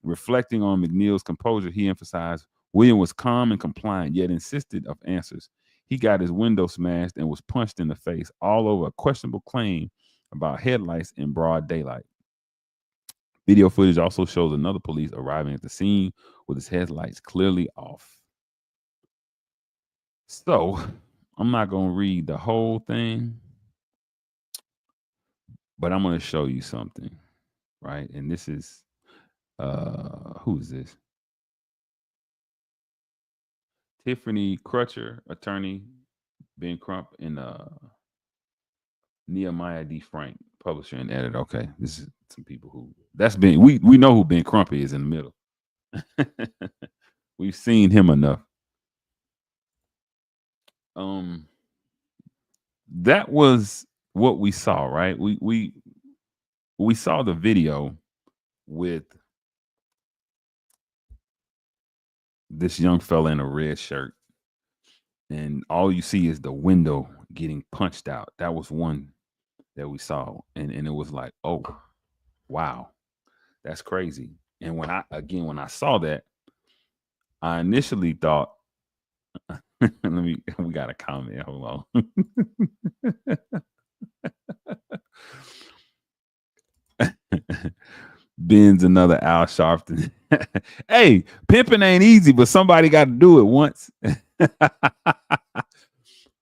Reflecting on McNeil's composure, he emphasized William was calm and compliant, yet insisted of answers. He got his window smashed and was punched in the face, all over a questionable claim about headlights in broad daylight. Video footage also shows another police arriving at the scene with his headlights clearly off. So, I'm not going to read the whole thing, but I'm going to show you something, right? And this is, who is this? Tiffany Crutcher, attorney, Ben Crump, and Nehemiah D. Frank, publisher and editor. Okay, this is some people who we know who Ben Crump is in the middle. We've seen him enough. That was what we saw, right? We saw the video with this young fella in a red shirt, and all you see is the window getting punched out. That was one that we saw, and it was like, oh, wow, that's crazy. And when I saw that, I initially thought, we got a comment. Hold on. Ben's another Al Sharpton. Hey, pimping ain't easy, but somebody got to do it once.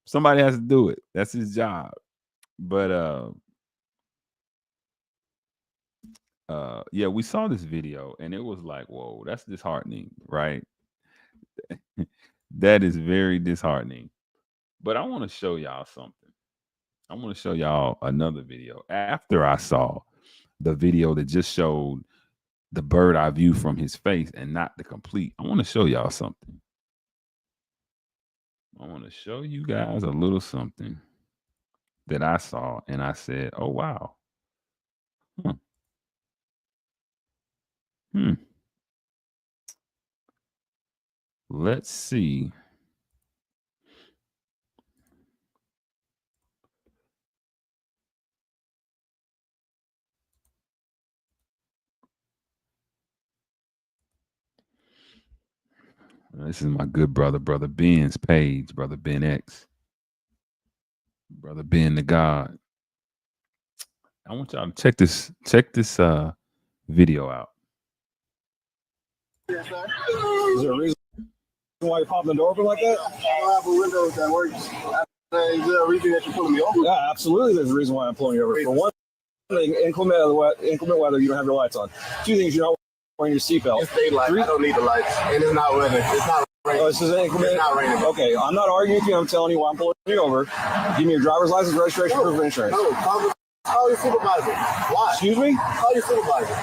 Somebody has to do it. That's his job. But yeah, we saw this video and it was like, whoa, that's disheartening, right? That is very disheartening. But I want to show y'all something. I want to show y'all another video after I saw the video that just showed the bird eye view from his face and not the complete. I want to show y'all something. I want to show you guys a little something that I saw and I said, oh, wow. let's see. This is my good brother, Brother Ben's page, Brother Ben X. Brother Ben the God. I want y'all to check this video out. Yes, sir. Is there a reason why you're popping the door open like that? I have a window that works. Is there a reason that you're pulling me over? Yeah, absolutely. There's a reason why I'm pulling you over. For one thing, inclement weather, you don't have your lights on. Two things, you're not wearing your seatbelt. It's daylight. I don't need the lights. And it's not raining. It's not raining. Oh, this is inclement? It's not raining. Okay, I'm not arguing with you. I'm telling you why I'm pulling you over. Give me your driver's license, registration, proof of insurance. No, call your supervisor. Why? Excuse me? Call your supervisor.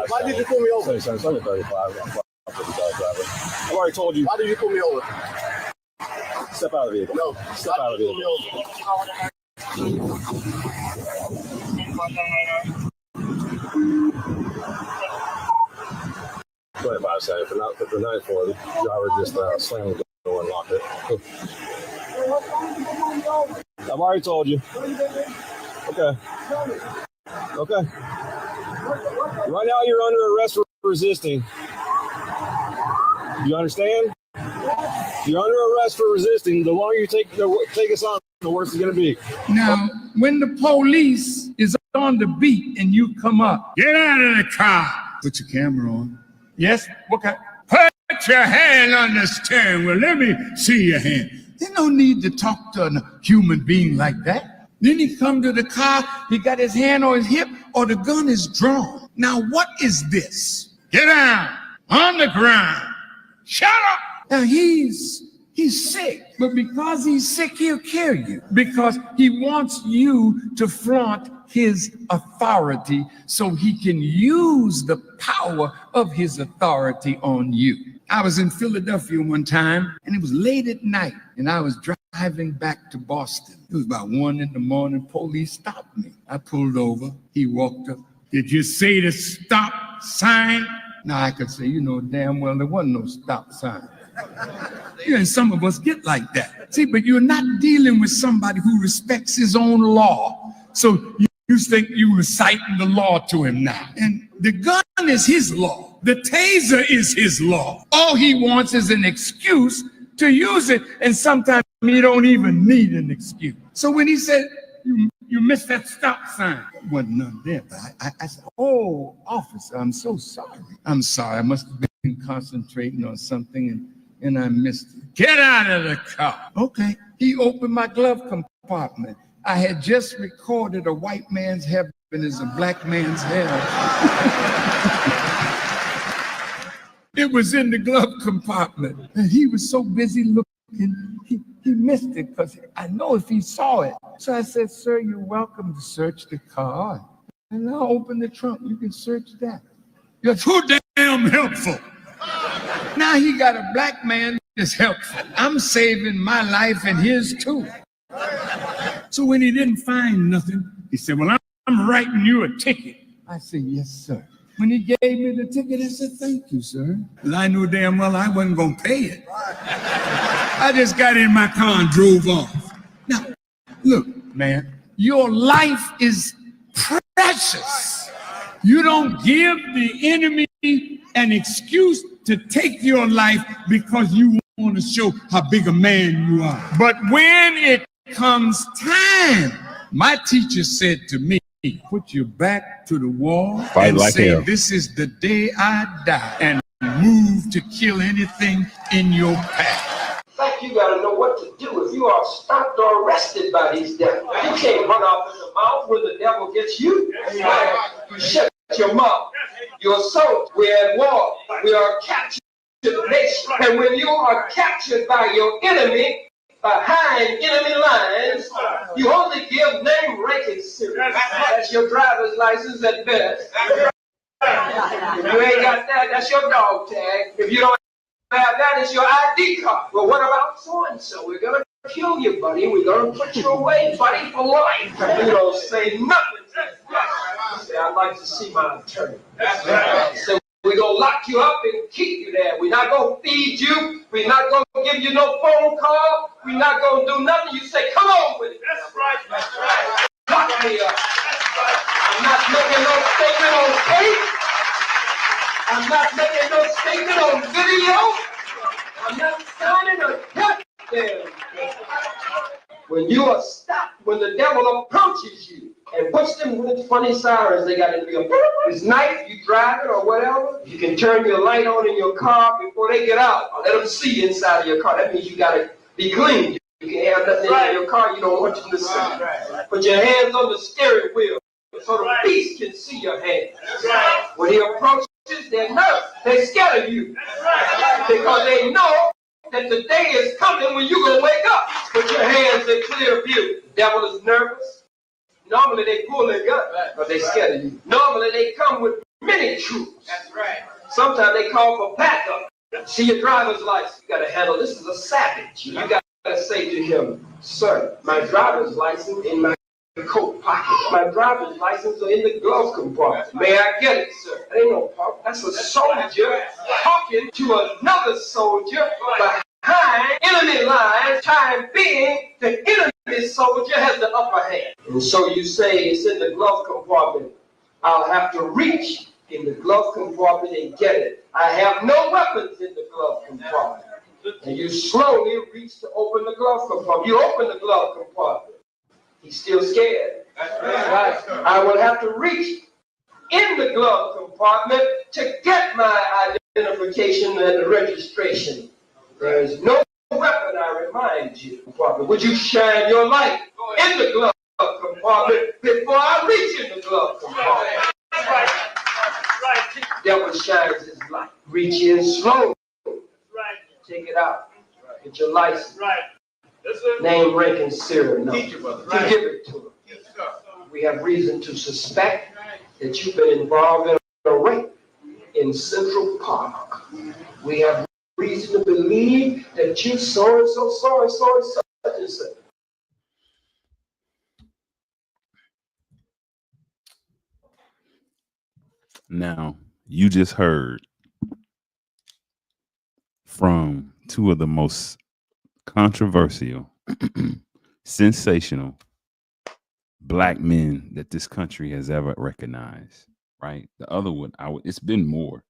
Why did you pull me over? Sorry, 35. I've already told you. Why did you pull me over? Step out of the vehicle. No. Step out of the vehicle. 25 seconds. If they're not for the driver, just slam the door and lock it. I've already told you. Okay. Okay. Right now, you're under arrest for resisting. You understand? You're under arrest for resisting. The longer you take us on, the worse it's going to be. Now, when the police is on the beat and you come up, get out of the car. Put your camera on. Yes? Okay. Put your hand on the steering wheel. Let me see your hand. There's no need to talk to a human being like that. Then he come to the car, he got his hand on his hip, or the gun is drawn. Now, what is this? Get down on the ground. Shut up. Now, he's sick, but because he's sick, he'll kill you because he wants you to flaunt his authority so he can use the power of his authority on you. I was in Philadelphia one time, and it was late at night, and I was driving back to Boston. It was about 1 a.m. Police stopped me. I pulled over. He walked up. Did you see the stop sign? Now, I could say, you know damn well there wasn't no stop sign. Yeah, and some of us get like that. See, but you're not dealing with somebody who respects his own law. So you think you're reciting the law to him now. And the gun is his law. The taser is his law. All he wants is an excuse to use it. And sometimes you don't even need an excuse. So when he said, you missed that stop sign. There wasn't none there, but I said, oh, officer, I'm so sorry. I'm sorry. I must have been concentrating on something and I missed it. Get out of the car. Okay. He opened my glove compartment. I had just recorded a white man's heaven is a black man's hell. It was in the glove compartment. And he was so busy looking, he missed it because I know if he saw it. So I said, sir, you're welcome to search the car. And I'll open the trunk. You can search that. You're too damn helpful. Now he got a black man that's helpful. I'm saving my life and his too. So when he didn't find nothing, he said, well, I'm writing you a ticket. I said, yes, sir. When he gave me the ticket, I said, thank you, sir. Because I knew damn well I wasn't going to pay it. I just got in my car and drove off. Now, look, man, your life is precious. You don't give the enemy an excuse to take your life because you want to show how big a man you are. But when it comes time, my teacher said to me, put your back to the wall and like say, this is the day I die, and move to kill anything in your path. In fact, you got to know what to do if you are stopped or arrested by these devils. You can't run off in the mouth when the devil gets you. You shut your mouth. You're sold. We're at war. We are captured nation. And when you are captured by your enemy, behind enemy lines, you only give name, rank, and serious. That's your driver's license at best. If you ain't got that, that's your dog tag. If you don't have that, it's your ID card. Well, what about so-and-so? We're going to kill you, buddy. We're going to put you away, buddy, for life. You don't say nothing. Say, I'd like to see my attorney. So we we're going to lock you up and keep you there. We're not going to feed you. We're not going to give you no phone call. We're not going to do nothing. You say, come on with it. That's right. That's right. Lock me up. That's right. I'm not making no statement on tape. I'm not making no statement on video. I'm not signing a goddamn. When you are stopped, when the devil approaches you and puts them with funny sirens, they got to be a it's night, you driving or whatever, you can turn your light on in your car before they get out. Let them see inside of your car. That means you got to be clean. You can have nothing in your car you don't want you to see. Put your hands on the steering wheel so the beast can see your hands. When he approaches, they're nervous. They're scared of you because they know that the day is coming when you're going to wake up. Put your hands in clear view. The devil is nervous. Normally they pull their gun, but they're scared of you. Normally they come with many troops. That's right. Sometimes they call for backup. See your driver's license. You got to handle this is a savage. You got to say to him, sir, my driver's license in my coat pocket. My driver's license are in the glove compartment. May I get it, sir? That ain't no problem. That's a soldier talking to another soldier behind enemy lines, time being the enemy soldier has the upper hand. And so you say it's in the glove compartment. I'll have to reach in the glove compartment and get it. I have no weapons in the glove compartment. And you slowly reach to open the glove compartment. You open the glove compartment. He's still scared. Right. I will have to reach in the glove compartment to get my identification and registration. There is no weapon, I remind you. Would you shine your light in the glove compartment before I reach in the glove compartment? Right. Right. Devil shines his light. Reach in slowly. Right. Take it out. Get your license. Right. Name, rank, and serial number. To give it to him. We have reason to suspect that you've been involved in a rape in Central Park. We have reason to believe that you so and so, such and such. Now, you just heard from two of the most controversial, sensational black men that this country has ever recognized, right? The other one, it's been more,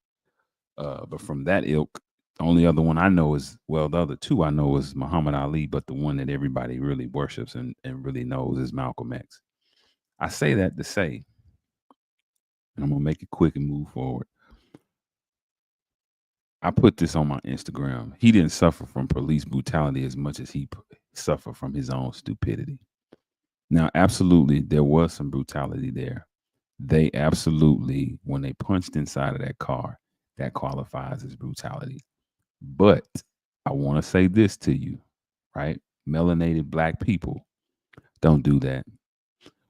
but from that ilk, the only other one I know is, well, the other two I know is Muhammad Ali, but the one that everybody really worships and really knows is Malcolm X. I say that to say, and I'm going to make it quick and move forward. I put this on my Instagram. He didn't suffer from police brutality as much as he suffered from his own stupidity. Now, absolutely, there was some brutality there. They absolutely, when they punched inside of that car, that qualifies as brutality. But I want to say this to you, right? Melanated black people, don't do that.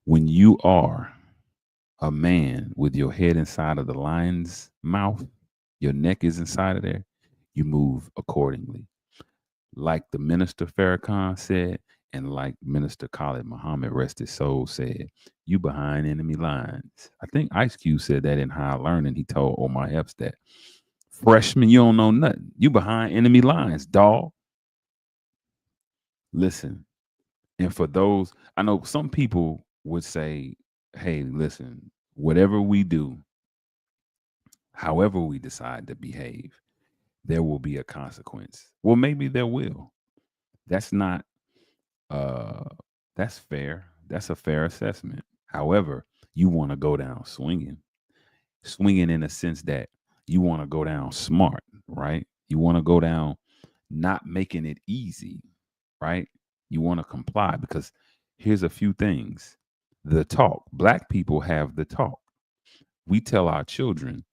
When you are a man with your head inside of the lion's mouth, your neck is inside of there, you move accordingly. Like the Minister Farrakhan said, and like Minister Khalid Muhammad, rest his soul, said, you behind enemy lines. I think Ice Cube said that in High Learning. He told Omar Epps that. Freshman, you don't know nothing. You behind enemy lines, dog. Listen, and for those, I know some people would say, hey, listen, whatever we do, however we decide to behave, there will be a consequence. Well, maybe there will. That's not, that's fair. That's a fair assessment. However, you want to go down swinging in a sense that you want to go down smart, right? You want to go down not making it easy, right? You want to comply because here's a few things. The talk, black people have the talk. We tell our children,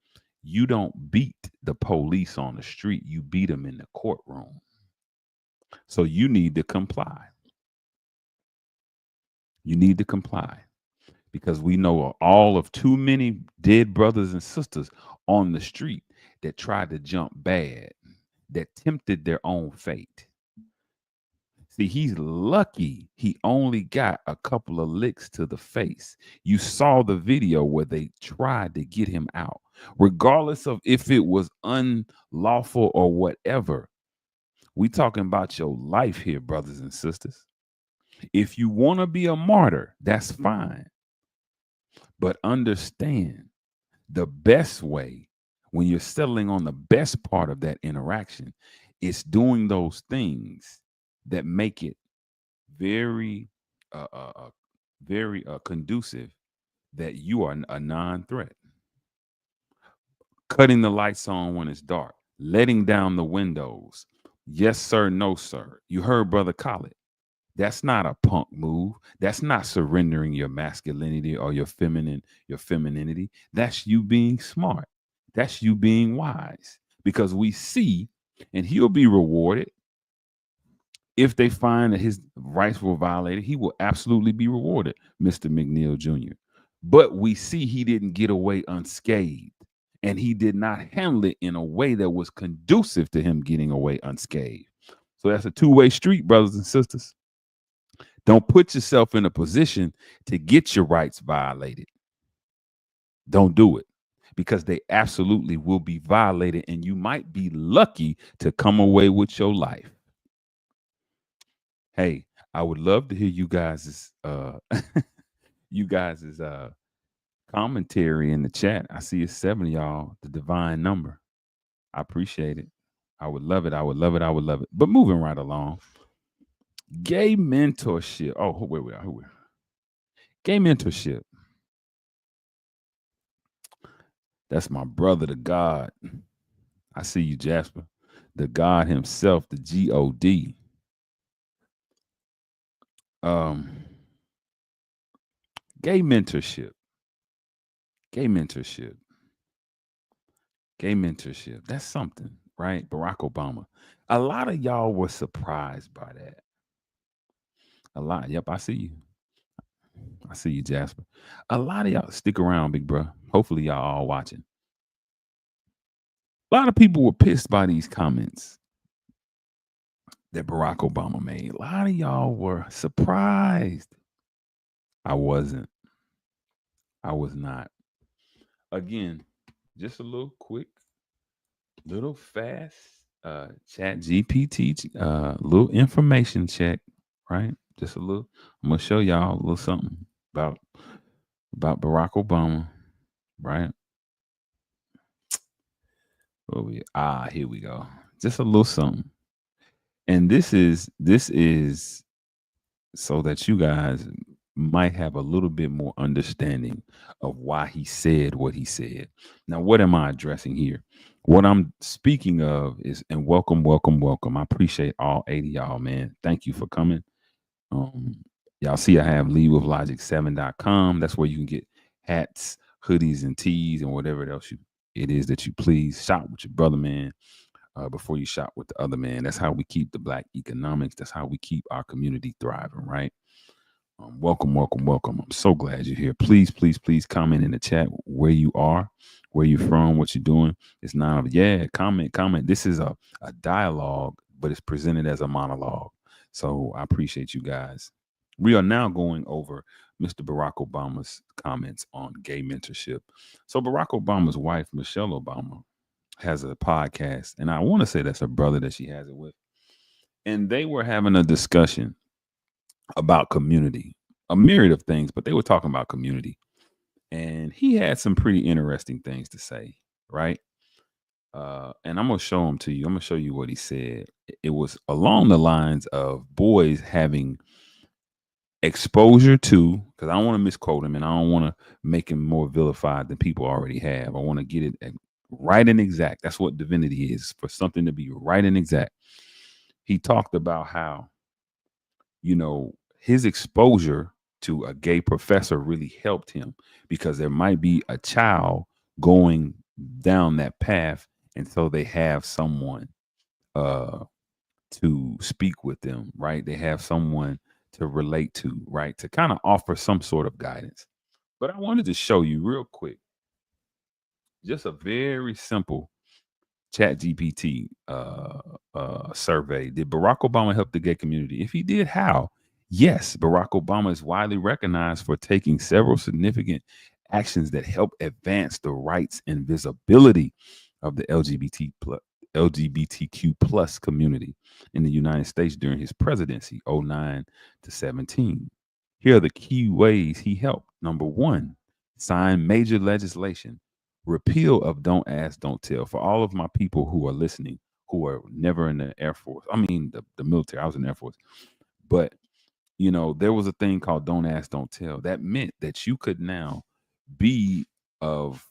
you don't beat the police on the street, you beat them in the courtroom. So you need to comply. You need to comply because we know all of too many dead brothers and sisters on the street that tried to jump bad, that tempted their own fate. See, he's lucky he only got a couple of licks to the face. You saw the video where they tried to get him out. regardless of if it was unlawful or whatever. We talking about your life here, brothers and sisters. If you want to be a martyr, that's fine. But understand the best way when you're settling on the best part of that interaction is doing those things that make it very, very conducive that you are a non-threat. Cutting the lights on when it's dark, letting down the windows. Yes, sir. No, sir. You heard Brother Khaled. That's not a punk move. That's not surrendering your masculinity or your femininity. That's you being smart. That's you being wise. Because we see, and he'll be rewarded if they find that his rights were violated. He will absolutely be rewarded, Mr. McNeil Jr. But we see he didn't get away unscathed. And he did not handle it in a way that was conducive to him getting away unscathed. So that's a two-way street, brothers and sisters. Don't put yourself in a position to get your rights violated. Don't do it, because they absolutely will be violated, and you might be lucky to come away with your life. Hey, I would love to hear you guys' commentary in the chat. I see it's 7 of y'all, the divine number. I appreciate it. I would love it. I would love it. I would love it. But moving right along. Gay mentorship. Oh, where we are. Gay mentorship. That's my brother, the God. I see you, Jasper. The God himself, the G-O-D. Gay mentorship. Gay mentorship. Gay mentorship. That's something, right? Barack Obama. A lot of y'all were surprised by that. A lot. Yep, I see you. I see you, Jasper. A lot of y'all, stick around, big bro. Hopefully y'all all watching. A lot of people were pissed by these comments that Barack Obama made. A lot of y'all were surprised. I wasn't. I was not. Again, just a little quick, little fast chat GPT, little information check, right? Just a little. I'm gonna show y'all a little something about Barack Obama, right? Here we go. Just a little something. And this is so that you guys might have a little bit more understanding of why he said what he said. Now, what am I addressing here? What I'm speaking of is, and welcome. I appreciate all 80 y'all, man. Thank you for coming. Y'all see I have leadwithlogic7.com. That's where you can get hats, hoodies, and tees, and whatever else it is that you please. Shop with your brother, man, before you shop with the other man. That's how we keep the Black economics. That's how we keep our community thriving, right? Welcome. I'm so glad you're here. Please comment in the chat where you are, where you're from, what you're doing. It's not comment. This is a dialogue, but it's presented as a monologue. So I appreciate you guys. We are now going over Mr. Barack Obama's comments on gay mentorship. So Barack Obama's wife, Michelle Obama, has a podcast, and I want to say that's her brother that she has it with. And they were having a discussion about community, a myriad of things, but they were talking about community. And he had some pretty interesting things to say, right? And I'm going to show them to you. I'm going to show you what he said. It was along the lines of boys having exposure to, because I don't want to misquote him and I don't want to make him more vilified than people already have. I want to get it right and exact. That's what divinity is, for something to be right and exact. He talked about how, his exposure to a gay professor really helped him, because there might be a child going down that path. And so they have someone to speak with them, right? They have someone to relate to, right? To kind of offer some sort of guidance. But I wanted to show you real quick, just a very simple ChatGPT survey. Did Barack Obama help the gay community? If he did, how? Yes, Barack Obama is widely recognized for taking several significant actions that help advance the rights and visibility of the LGBTQ plus community in the United States during his presidency, 09 to 17. Here are the key ways he helped. Number one, sign major legislation, repeal of Don't Ask, Don't Tell. For all of my people who are listening, who are never in the Air Force, I mean the military, I was in the Air Force, but you know, there was a thing called Don't Ask, Don't Tell. That meant that you could now be of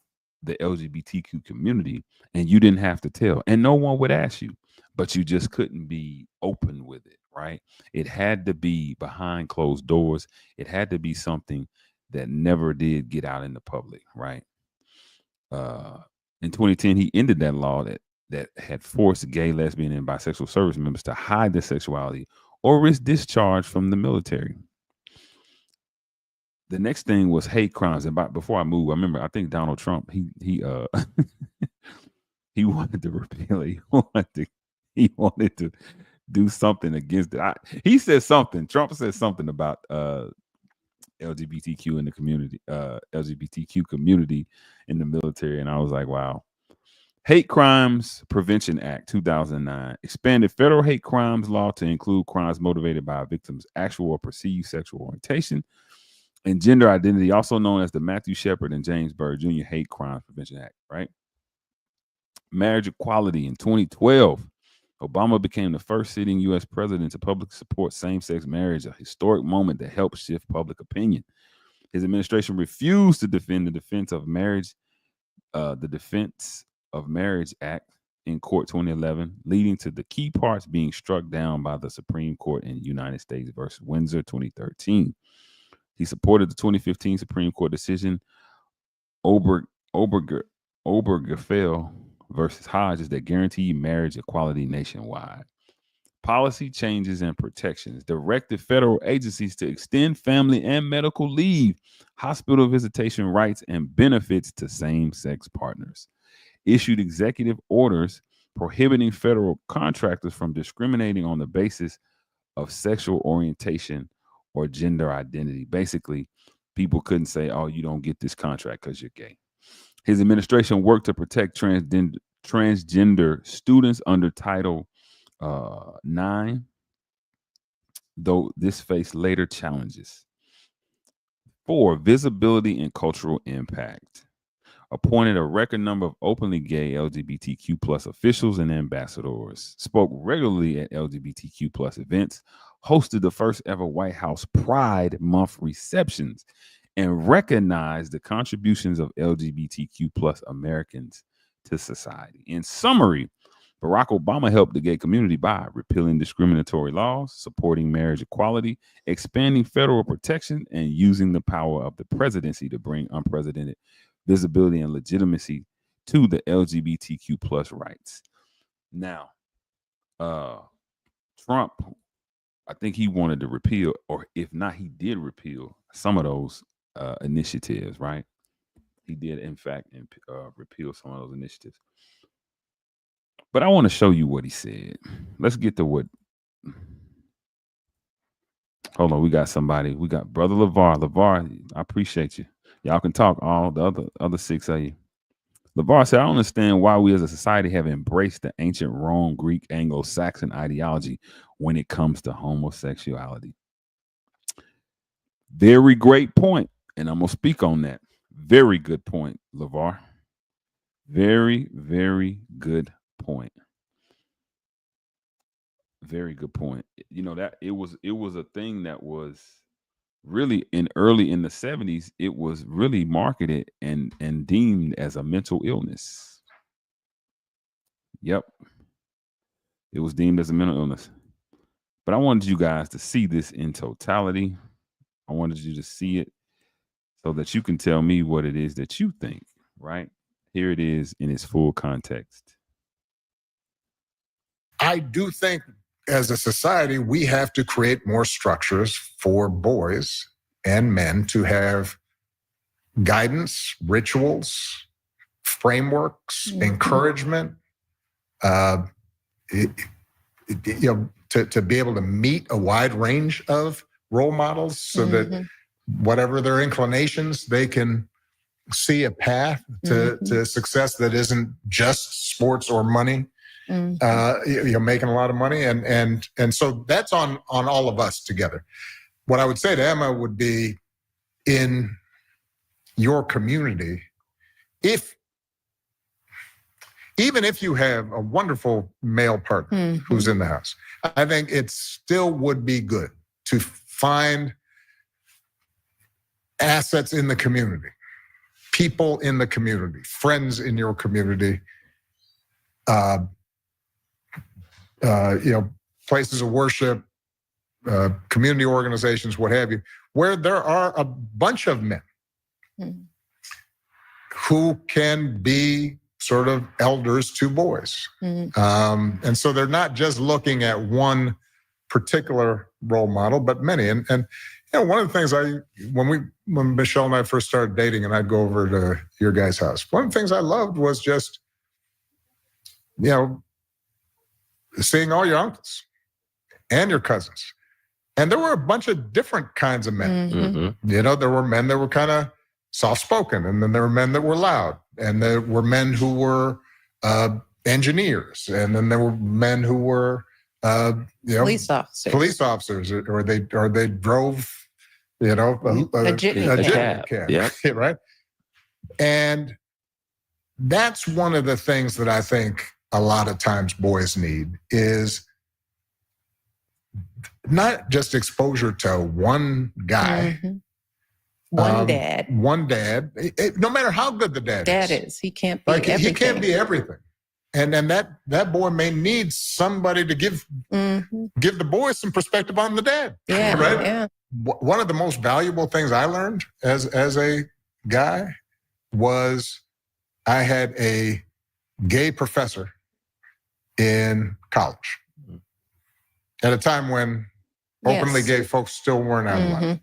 the LGBTQ community and you didn't have to tell, and no one would ask you, but you just couldn't be open with it, right? It had to be behind closed doors. It had to be something that never did get out in the public, right? In 2010, he ended that law that had forced gay, lesbian, and bisexual service members to hide their sexuality or risk discharge from the military. The next thing was hate crimes. And before I move, I remember, I think Donald Trump, he he wanted to repeal it. He wanted to do something against it. He said something. Trump said something about LGBTQ in the community, LGBTQ community in the military. And I was like, wow. Hate Crimes Prevention Act 2009 expanded federal hate crimes law to include crimes motivated by a victim's actual or perceived sexual orientation and gender identity, also known as the Matthew Shepard and James Byrd Jr. Hate Crimes Prevention Act, right? Marriage equality in 2012. Obama became the first sitting U.S. president to publicly support same-sex marriage, a historic moment that helped shift public opinion. His administration refused to defend the Defense of Marriage Act in court 2011, leading to the key parts being struck down by the Supreme Court in United States versus Windsor 2013. He supported the 2015 Supreme Court decision Obergefell versus Hodges that guaranteed marriage equality nationwide. Policy changes and protections directed federal agencies to extend family and medical leave, hospital visitation rights, and benefits to same-sex partners. Issued executive orders prohibiting federal contractors from discriminating on the basis of sexual orientation or gender identity. Basically, people couldn't say, oh, you don't get this contract because you're gay. His administration worked to protect transgender students under Title IX, though this faced later challenges. 4, visibility and cultural impact. Appointed a record number of openly gay LGBTQ plus officials and ambassadors, spoke regularly at LGBTQ plus events, hosted the first ever White House Pride Month receptions, and recognized the contributions of LGBTQ plus Americans to society. In summary, Barack Obama helped the gay community by repealing discriminatory laws, supporting marriage equality, expanding federal protection, and using the power of the presidency to bring unprecedented visibility and legitimacy to the LGBTQ plus rights. Now, Trump, I think he wanted to repeal, or if not, he did repeal some of those initiatives, right? He did, in fact, repeal some of those initiatives. But I want to show you what he said. Let's get to what. Hold on, we got somebody. We got Brother LeVar. LeVar, I appreciate you. Y'all can talk, all the other 6 of you. LeVar said, I don't understand why we as a society have embraced the ancient Rome, Greek, Anglo-Saxon ideology when it comes to homosexuality. Very great point, and I'm going to speak on that. Very good point, LeVar. Very, very good point. Very good point. You know, that it was a thing that was really early in the 70s, it was really marketed and deemed as a mental illness. Yep. It was deemed as a mental illness. But I wanted you guys to see this in totality. I wanted you to see it so that you can tell me what it is that you think, right? Here it is in its full context. I do think as a society, we have to create more structures for boys and men to have guidance, rituals, frameworks, encouragement, to be able to meet a wide range of role models so that whatever their inclinations, they can see a path to success that isn't just sports or money. You're making a lot of money, and so that's on all of us together. What I would say to Emma would be, in your community, even if you have a wonderful male partner who's in the house, I think it still would be good to find assets in the community, people in the community, friends in your community, places of worship, community organizations, what have you, where there are a bunch of men who can be sort of elders to boys. And so they're not just looking at one particular role model, but many. And one of the things when Michelle and I first started dating and I'd go over to your guys' house, one of the things I loved was just, seeing all your uncles and your cousins. And there were a bunch of different kinds of men. There were men that were kind of soft-spoken, and then there were men that were loud, and there were men who were engineers, and then there were men who were police officers, or they drove a jitney cab. Yeah. Right. And that's one of the things that I think a lot of times boys need, is not just exposure to one guy, one dad. No matter how good the dad is, he can't be everything. He can't be everything, and that boy may need somebody to give the boy some perspective on the dad. Yeah, right. Yeah. One of the most valuable things I learned as a guy was I had a gay professor in college at a time when openly gay folks still weren't out of line,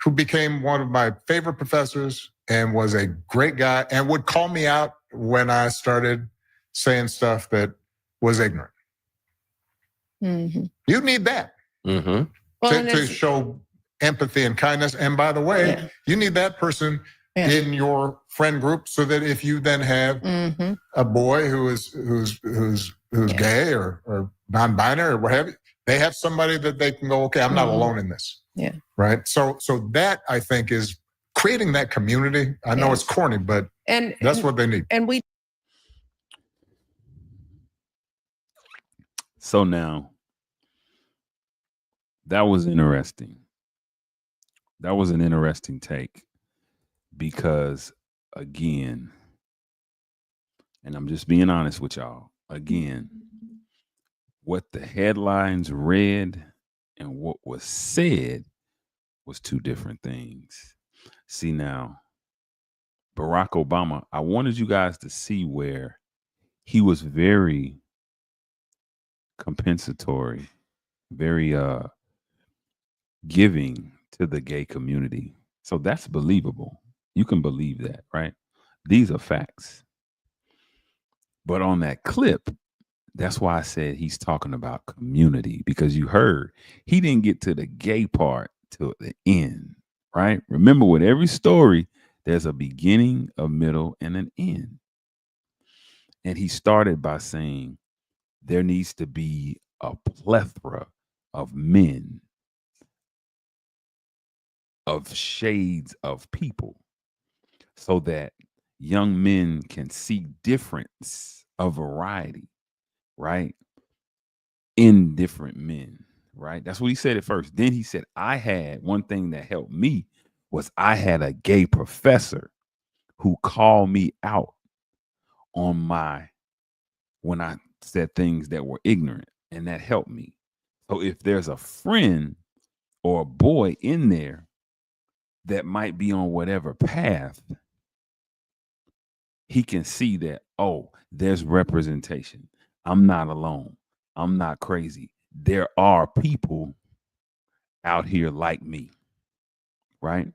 who became one of my favorite professors and was a great guy and would call me out when I started saying stuff that was ignorant. You need that to show empathy and kindness. And by the way, you need that person in your friend group, so that if you then have a boy who's gay or non-binary or what have you, they have somebody that they can go, okay, I'm not alone in this. Yeah. Right. So that, I think, is creating that community. I know it's corny, but that's what they need. And So now, that was interesting. That was an interesting take, because again, and I'm just being honest with y'all, again, what the headlines read and what was said was two different things. See, now, Barack Obama, I wanted you guys to see where he was very compensatory, very giving to the gay community. So that's believable. You can believe that, right? These are facts. But on that clip, that's why I said he's talking about community, because you heard he didn't get to the gay part till the end, right? Remember, with every story, there's a beginning, a middle, and an end. And he started by saying there needs to be a plethora of men, of shades of people, so that young men can see difference, a variety, right, in different men, right? That's what he said at first. Then he said, I had one thing that helped me was I had a gay professor who called me out on when I said things that were ignorant, and that helped me. So if there's a friend or a boy in there that might be on whatever path, he can see that, oh, there's representation. I'm not alone. I'm not crazy. There are people out here like me, right?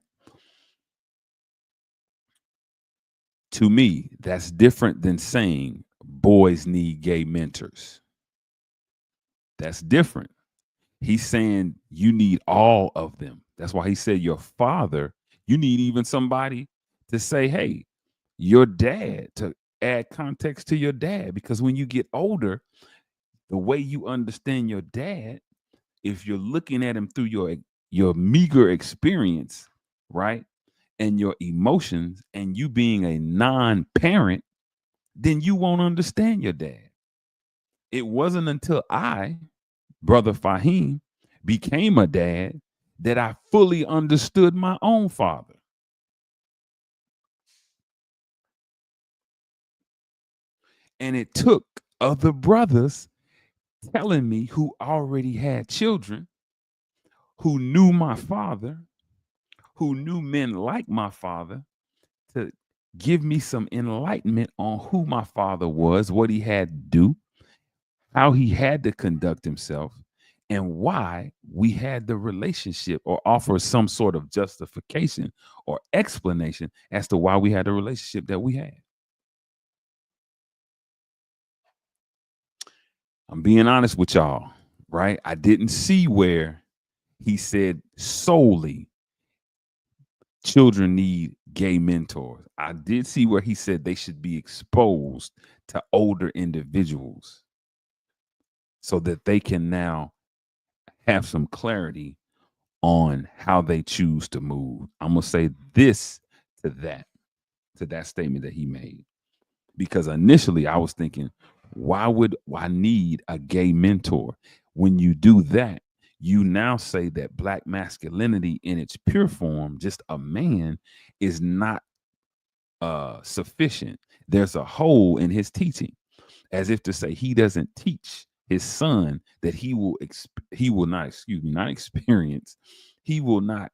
To me, that's different than saying boys need gay mentors. That's different. He's saying you need all of them. That's why he said your father, you need even somebody to say, hey, your dad, to add context to your dad, because when you get older, the way you understand your dad, if you're looking at him through your meager experience, right, and your emotions, and you being a non-parent, then you won't understand your dad. It wasn't until I, Brother Fahim, became a dad that I fully understood my own father. And it took other brothers telling me who already had children, who knew my father, who knew men like my father, to give me some enlightenment on who my father was, what he had to do, how he had to conduct himself, and why we had the relationship, or offer some sort of justification or explanation as to why we had the relationship that we had. I'm being honest with y'all, right? I didn't see where he said solely children need gay mentors. I did see where he said they should be exposed to older individuals so that they can now have some clarity on how they choose to move. I'm going to say this to that statement that he made, because initially I was thinking, why would I need a gay mentor? When you do that, you now say that Black masculinity in its pure form, just a man, is not sufficient. There's a hole in his teaching, as if to say he doesn't teach his son that he will not experience, he will not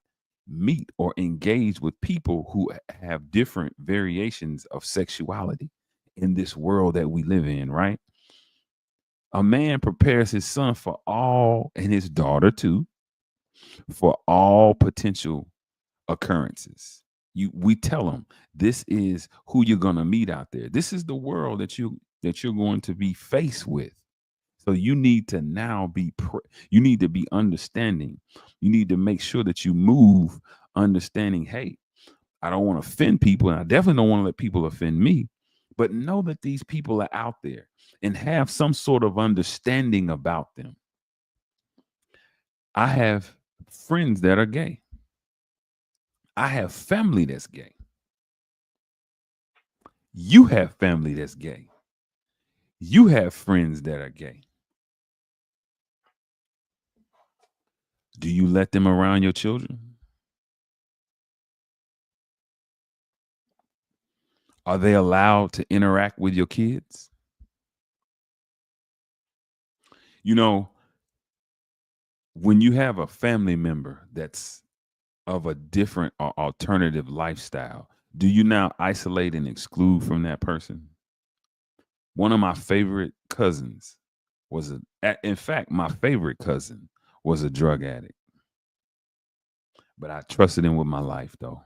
meet or engage with people who have different variations of sexuality in this world that we live in, right? A man prepares his son for all, and his daughter too, for all potential occurrences. We tell them this is who you're going to meet out there. This is the world that you're going to be faced with. So you need to now you need to be understanding. You need to make sure that you move understanding, hey, I don't want to offend people, and I definitely don't want to let people offend me, but know that these people are out there and have some sort of understanding about them. I have friends that are gay. I have family that's gay. You have family that's gay. You have friends that are gay. Do you let them around your children? Are they allowed to interact with your kids? You know, when you have a family member that's of a different or alternative lifestyle, do you now isolate and exclude from that person? One of my favorite cousins in fact, my favorite cousin was a drug addict. But I trusted him with my life, though.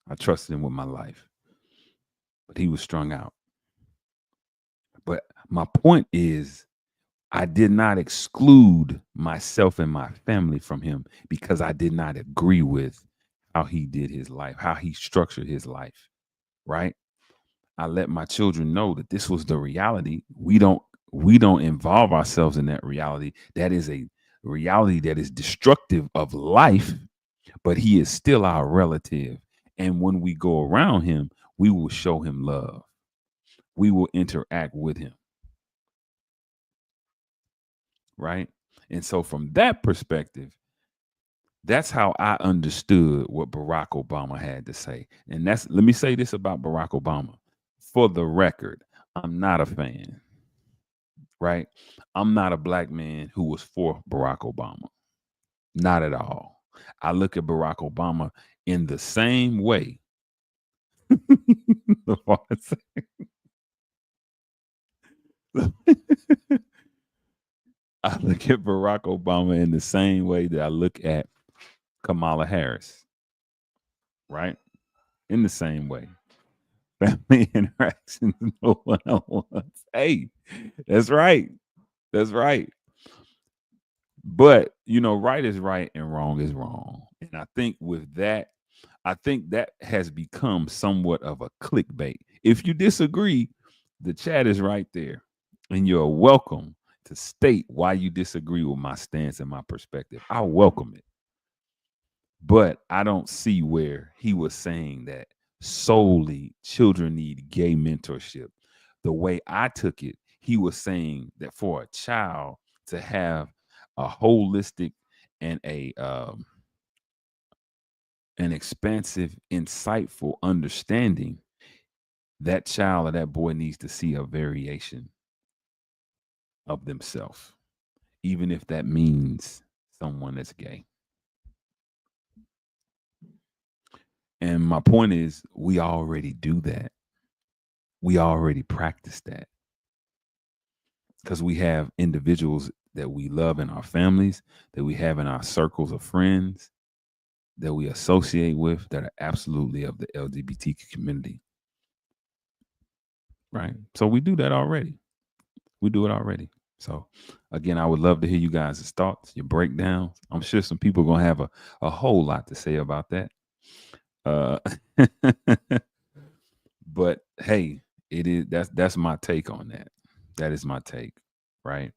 I trusted him with my life. But he was strung out. But my point is, I did not exclude myself and my family from him because I did not agree with how he did his life, how he structured his life, right? I let my children know that this was the reality. We don't involve ourselves in that reality. That is a reality that is destructive of life, but he is still our relative. And when we go around him, we will show him love. We will interact with him. Right? And so from that perspective, that's how I understood what Barack Obama had to say. And let me say this about Barack Obama. For the record, I'm not a fan. Right? I'm not a black man who was for Barack Obama. Not at all. I look at Barack Obama in the same way. I look at Barack Obama in the same way that I look at Kamala Harris, right? In the same way. Family interactions, no one-on-ones. Hey, that's right. That's right. But, right is right and wrong is wrong. And I think with that, I think that has become somewhat of a clickbait. If you disagree, the chat is right there, and you're welcome to state why you disagree with my stance and my perspective. I welcome it. But I don't see where he was saying that solely children need gay mentorship. The way I took it, he was saying that for a child to have a holistic and an expansive, insightful understanding, that child or that boy needs to see a variation of themselves, even if that means someone that's gay. And my point is, we already do that. We already practice that because we have individuals that we love in our families, that we have in our circles of friends, that we associate with, that are absolutely of the LGBTQ community. Right? So we do that already. We do it already. So again, I would love to hear you guys' thoughts, your breakdowns. I'm sure some people are going to have a whole lot to say about that. But hey, it is that's my take on that. That is my take, right?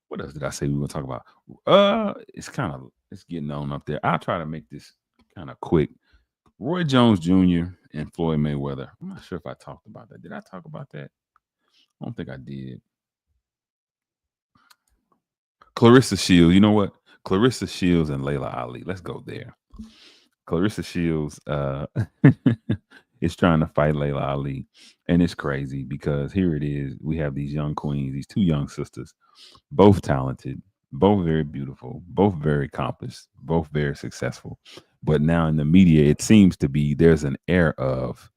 What else did I say we were going to talk about? It's getting on up there. I'll try to make this kind of quick. Roy Jones Jr. and Floyd Mayweather. I'm not sure if I talked about that. Did I talk about that? I don't think I did. Clarissa Shields. You know what? Clarissa Shields and Laila Ali. Let's go there. Clarissa Shields is trying to fight Laila Ali. And it's crazy because here it is. We have these young queens, these two young sisters, both talented, both very beautiful, both very accomplished, both very successful. But now in the media, it seems to be there's an air of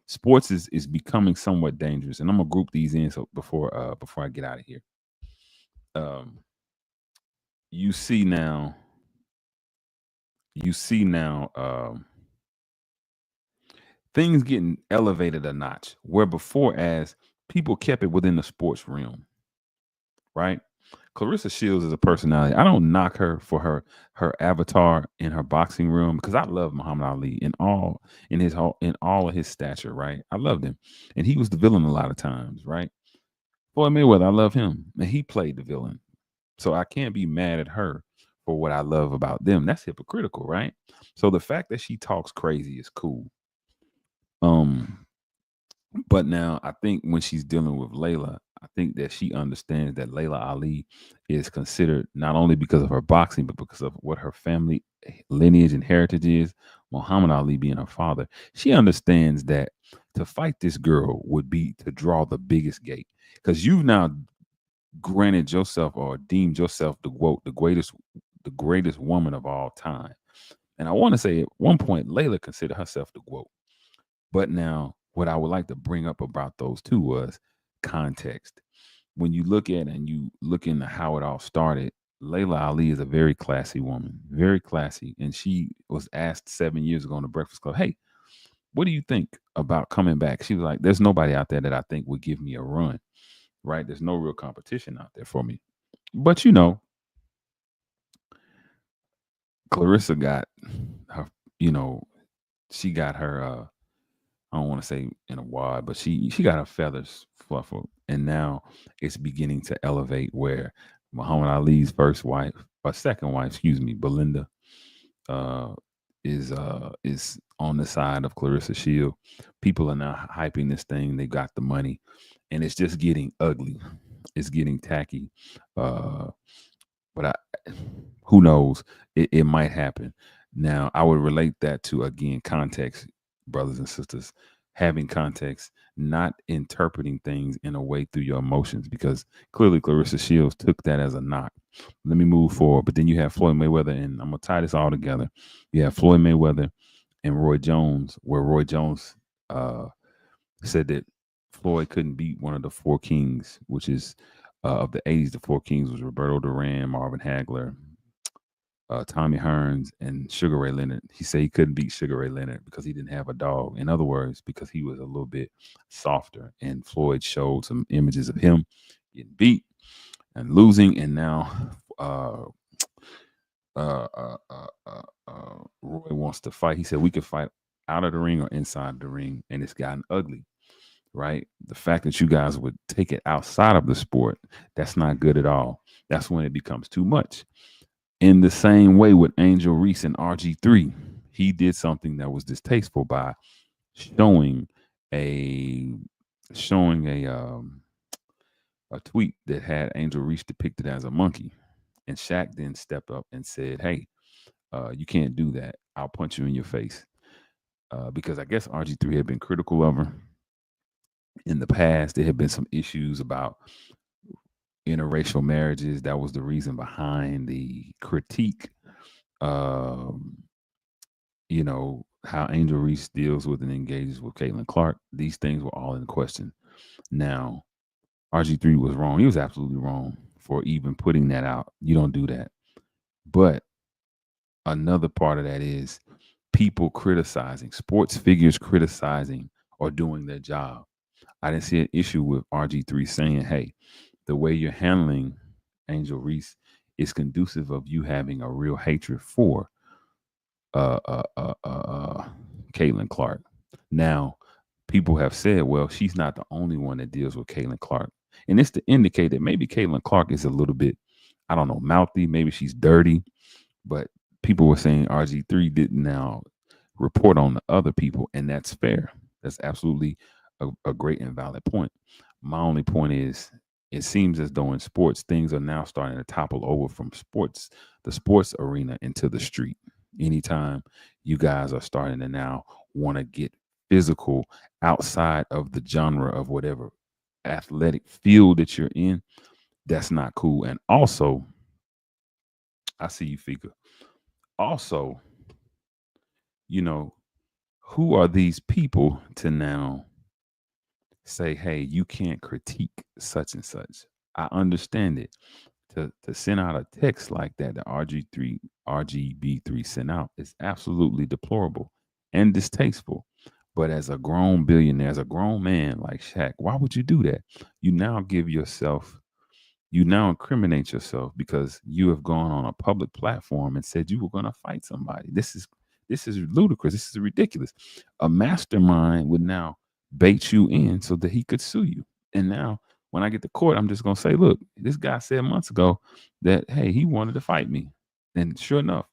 sports is becoming somewhat dangerous. And I'm gonna group these in so before I get out of here. You see now things getting elevated a notch where before as people kept it within the sports realm, right? Clarissa Shields is a personality. I don't knock her for her avatar in her boxing room because I love Muhammad Ali in all of his stature, right? I loved him. And he was the villain a lot of times, right? Floyd Mayweather, I love him. And he played the villain. So I can't be mad at her for what I love about them. That's hypocritical, right? So the fact that she talks crazy is cool. But now I think when she's dealing with Laila, I think that she understands that Laila Ali is considered not only because of her boxing, but because of what her family lineage and heritage is, Muhammad Ali being her father. She understands that to fight this girl would be to draw the biggest gate because you've now granted yourself or deemed yourself the greatest woman of all time. And I want to say at one point, Laila considered herself the GOAT. But now what I would like to bring up about those two was context. When you look at and you look into how it all started, Laila Ali is a very classy woman, very classy. And she was asked 7 years ago on the Breakfast Club, hey, what do you think about coming back? She was like, there's nobody out there that I think would give me a run, right? There's no real competition out there for me. But, you know, Clarissa got her, you know, she got her, I don't want to say in a wad, but she got her feathers fluffled. And now it's beginning to elevate where Muhammad Ali's first wife, or second wife, excuse me, Belinda, is on the side of Clarissa Shield. People are now hyping this thing. They got the money. And it's just getting ugly. It's getting tacky. But who knows? It might happen. Now, I would relate that to, again, context, brothers and sisters, having context, not interpreting things in a way through your emotions, because clearly Clarissa Shields took that as a knock. Let me move forward. But then you have Floyd Mayweather, and I'm going to tie this all together. You have Floyd Mayweather and Roy Jones, where Roy Jones said that Floyd couldn't beat one of the four kings, which is of the 80s. The four kings was Roberto Duran, Marvin Hagler, Tommy Hearns, and Sugar Ray Leonard. He said he couldn't beat Sugar Ray Leonard because he didn't have a dog. In other words, because he was a little bit softer. And Floyd showed some images of him getting beat and losing. And now Roy wants to fight. He said we could fight out of the ring or inside the ring, and it's gotten ugly, right? The fact that you guys would take it outside of the sport, that's not good at all. That's when it becomes too much. In the same way with Angel Reese and RG3, he did something that was distasteful by showing a tweet that had Angel Reese depicted as a monkey, and Shaq then stepped up and said, "Hey, you can't do that. I'll punch you in your face." Because I guess RG3 had been critical of her in the past. There had been some issues about interracial marriages. That was the reason behind the critique. You know, how Angel Reese deals with and engages with Caitlin Clark. These things were all in question. Now, RG3 was wrong. He was absolutely wrong for even putting that out. You don't do that. But another part of that is people criticizing, sports figures criticizing or doing their job. I didn't see an issue with RG3 saying, hey, the way you're handling Angel Reese is conducive of you having a real hatred for Caitlin Clark. Now, people have said, well, she's not the only one that deals with Caitlin Clark. And it's to indicate that maybe Caitlin Clark is a little bit, I don't know, mouthy. Maybe she's dirty. But people were saying RG3 didn't now report on the other people, and that's fair. That's absolutely a great and valid point. My only point is, it seems as though in sports, things are now starting to topple over from the sports arena into the street. Anytime you guys are starting to now want to get physical outside of the genre of whatever athletic field that you're in, that's not cool. And also, I see you, Fika. Also, you know, who are these people to now say, hey, you can't critique such and such? I understand it. To send out a text like that, the RGB3 sent out, is absolutely deplorable and distasteful. But as a grown billionaire, as a grown man like Shaq, why would you do that? You now incriminate yourself because you have gone on a public platform and said you were going to fight somebody. This is ludicrous. This is ridiculous. A mastermind would now bait you in so that he could sue you. And now when I get to court, I'm just going to say, look, this guy said months ago that, hey, he wanted to fight me. And sure enough,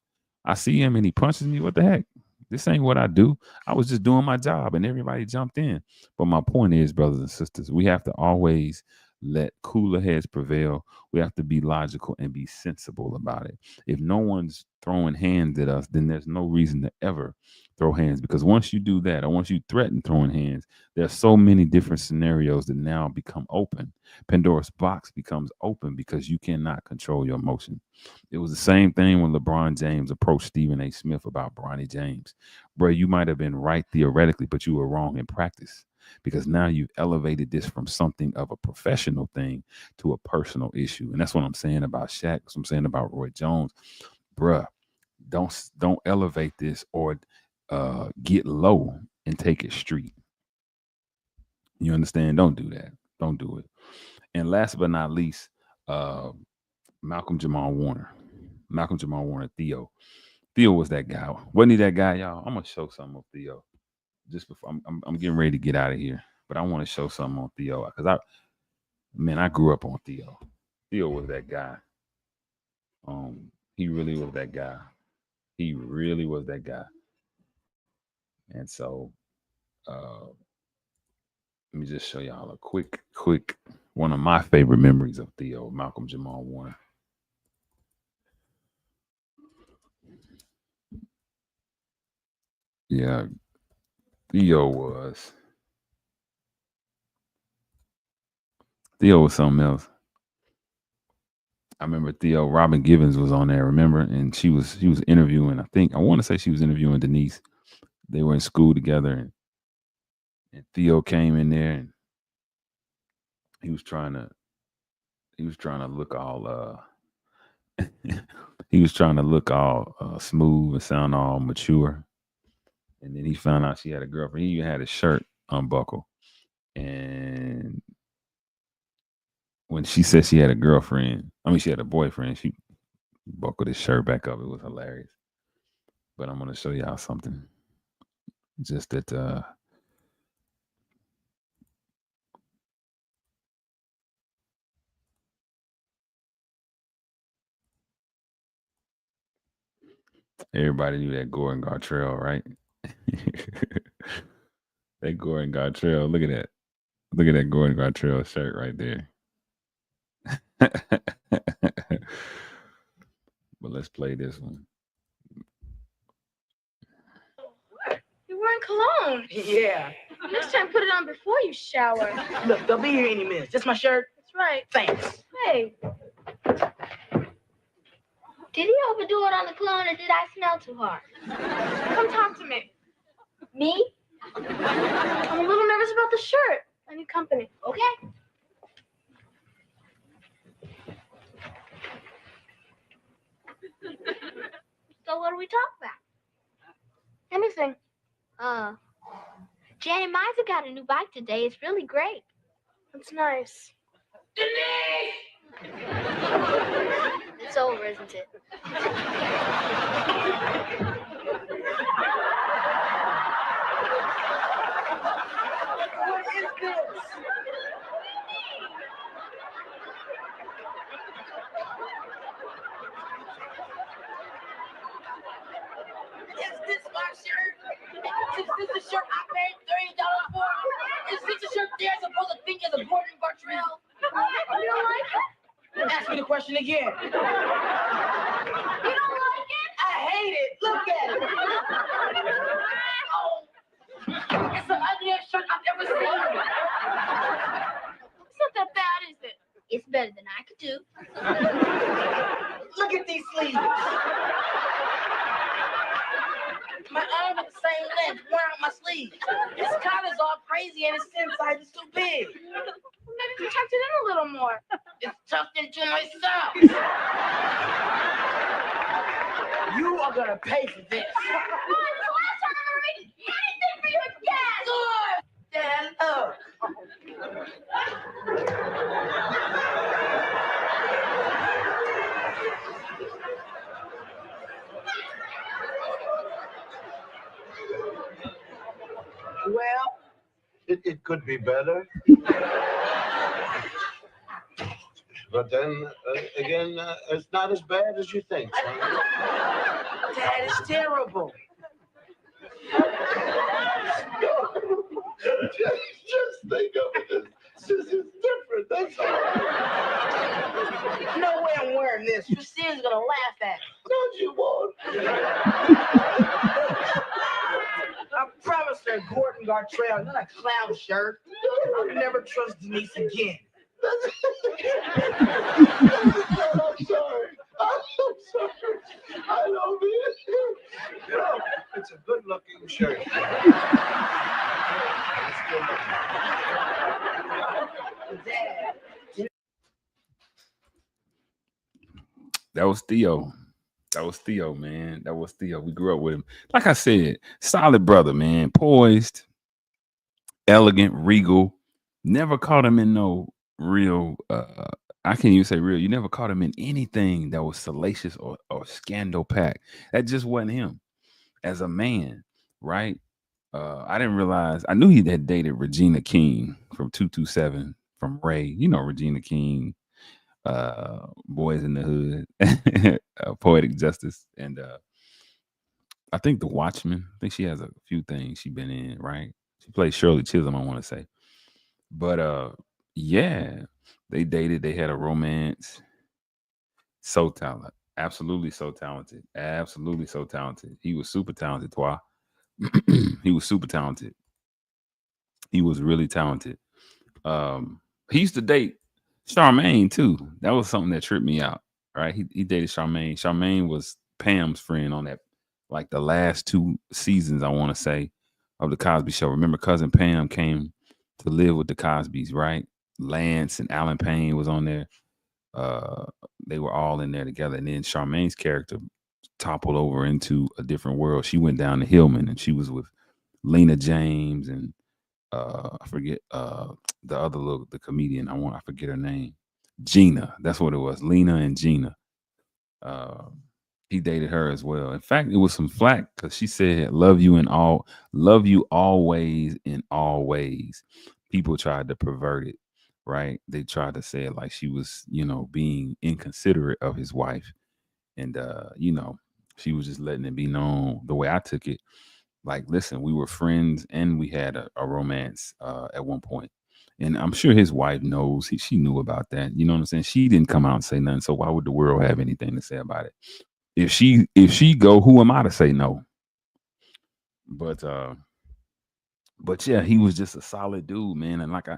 I see him and he punches me. What the heck? This ain't what I do. I was just doing my job and everybody jumped in. But my point is, brothers and sisters, we have to always let cooler heads prevail. We have to be logical and be sensible about it. If no one's throwing hands at us, then there's no reason to ever throw hands, because once you do that, or once you threaten throwing hands, there are so many different scenarios that now become open. Pandora's box becomes open because you cannot control your emotion. It was the same thing when LeBron James approached Stephen A. Smith about Bronny James. Bro, you might have been right theoretically, but you were wrong in practice, because now you've elevated this from something of a professional thing to a personal issue. And that's what I'm saying about Shaq. That's what I'm saying about Roy Jones. Bruh, don't elevate this or get low and take it street. You understand? Don't do that. Don't do it. And last but not least, Malcolm Jamal Warner. Malcolm Jamal Warner, Theo. Theo was that guy. Wasn't he that guy, y'all? I'm going to show something of Theo. Just before I'm getting ready to get out of here, but I want to show something on Theo, because I grew up on Theo. Theo was that guy. He really was that guy. He really was that guy. And so let me just show y'all a quick one of my favorite memories of Theo, Malcolm Jamal Warner. Yeah, Theo was something else. I remember Theo, Robin Givens was on there, remember? And she was interviewing, I want to say she was interviewing Denise. They were in school together, and Theo came in there, and he was trying to look all he was trying to look all smooth and sound all mature. And then he found out she had a girlfriend. He even had his shirt unbuckled. And when she said she had a girlfriend, she had a boyfriend, Buckled his shirt back up. It was hilarious. But I'm gonna show y'all something. Just that everybody knew that Gordon Gartrell, right? That Gordon Gartrell. Look at that. Look at that Gordon Gartrell shirt right there. But let's play this one. You're wearing cologne. Yeah. Next time, put it on before you shower. Look, they'll be here any minute. Just my shirt. That's right. Thanks. Hey. Did he overdo it on the cologne, or did I smell too hard? Come talk to me. Me? I'm a little nervous about the shirt. I need company. Okay. So what do we talk about? Anything. Jane Miza got a new bike today. It's really great. That's nice. Denise! It's over, isn't it? What is this? Is this my shirt? Is this the shirt I paid $30 for? Is this the shirt they're supposed to think is a Gordon Gartrell? You don't like it? Ask me the question again. You don't like it? I hate it. Look at it. Oh. It's the ugliest shirt I've ever seen. It's not that bad, is it? It's better than I could do. Look at these sleeves. My arms are the same length, worn out my sleeves. This collar's all crazy and its inside is too big. Maybe if you tucked it in a little more. It's tucked into myself. You are gonna pay for this. Come on, it's the last time I'm ever making anything for you again. Good. Stand up. Well, it could be better. But then, again, it's not as bad as you think, son. That is terrible. Just think of it. It's different, that's all. No way I'm wearing this. Christine's gonna laugh at me. No, you won't. I promised her Gordon Gartrell, not a clown shirt. I'll never trust Denise again. I'm sorry. I don't mean it. You know, it's a good-looking shirt. That was Theo. That was Theo, man. That was Theo. We grew up with him. Like I said, solid brother, man. Poised, elegant, regal. Never caught him in no real, I can't even say real. You never caught him in anything that was salacious or scandal-packed. That just wasn't him as a man, right? I didn't realize. I knew he had dated Regina King from 227 from Ray. You know Regina King, Boys in the Hood, Poetic Justice, and I think The Watchmen. I think she has a few things she been in, right? She played Shirley Chisholm, I want to say. But yeah, they dated. They had a romance. So talented, absolutely so talented, absolutely so talented. He was super talented, Twa. He was super talented. He was really talented. He used to date Charmaine too. That was something that tripped me out. Right? He dated Charmaine. Charmaine was Pam's friend on that, like the last 2 seasons, I want to say, of the Cosby Show. Remember, cousin Pam came to live with the Cosbys, right? Lance and Alan Payne was on there. They were all in there together. And then Charmaine's character toppled over into a different world. She went down to Hillman and she was with Lena James and I forget the other the comedian. I forget her name. Gina. That's what it was. Lena and Gina. he dated her as well. In fact, it was some flack because she said, love you always in all ways. People tried to pervert it, right? They tried to say it like she was, being inconsiderate of his wife. And, she was just letting it be known the way I took it. Like, listen, we were friends and we had a romance at one point. And I'm sure his wife knows. She knew about that. You know what I'm saying? She didn't come out and say nothing. So why would the world have anything to say about it? If she go, who am I to say no? But yeah, he was just a solid dude, man. And like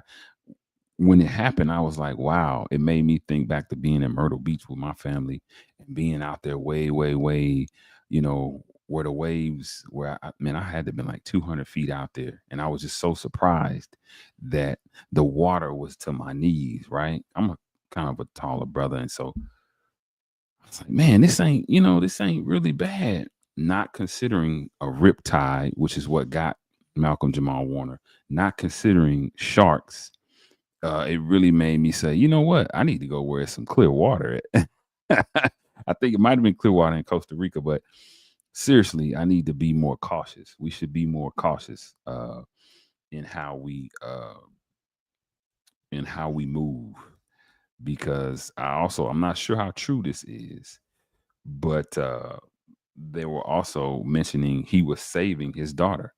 when it happened, I was like, wow. It made me think back to being in Myrtle Beach with my family and being out there way, way, way, where the waves where I had to been like 200 feet out there. And I was just so surprised that the water was to my knees, right? I'm a kind of a taller brother. And so I was like, man, this ain't really bad. Not considering a riptide, which is what got Malcolm Jamal Warner, not considering sharks. It really made me say, you know what? I need to go where it's some clear water at. I think it might have been clear water in Costa Rica, but seriously, I need to be more cautious. We should be more cautious in how we move, because I'm not sure how true this is, but they were also mentioning he was saving his daughter.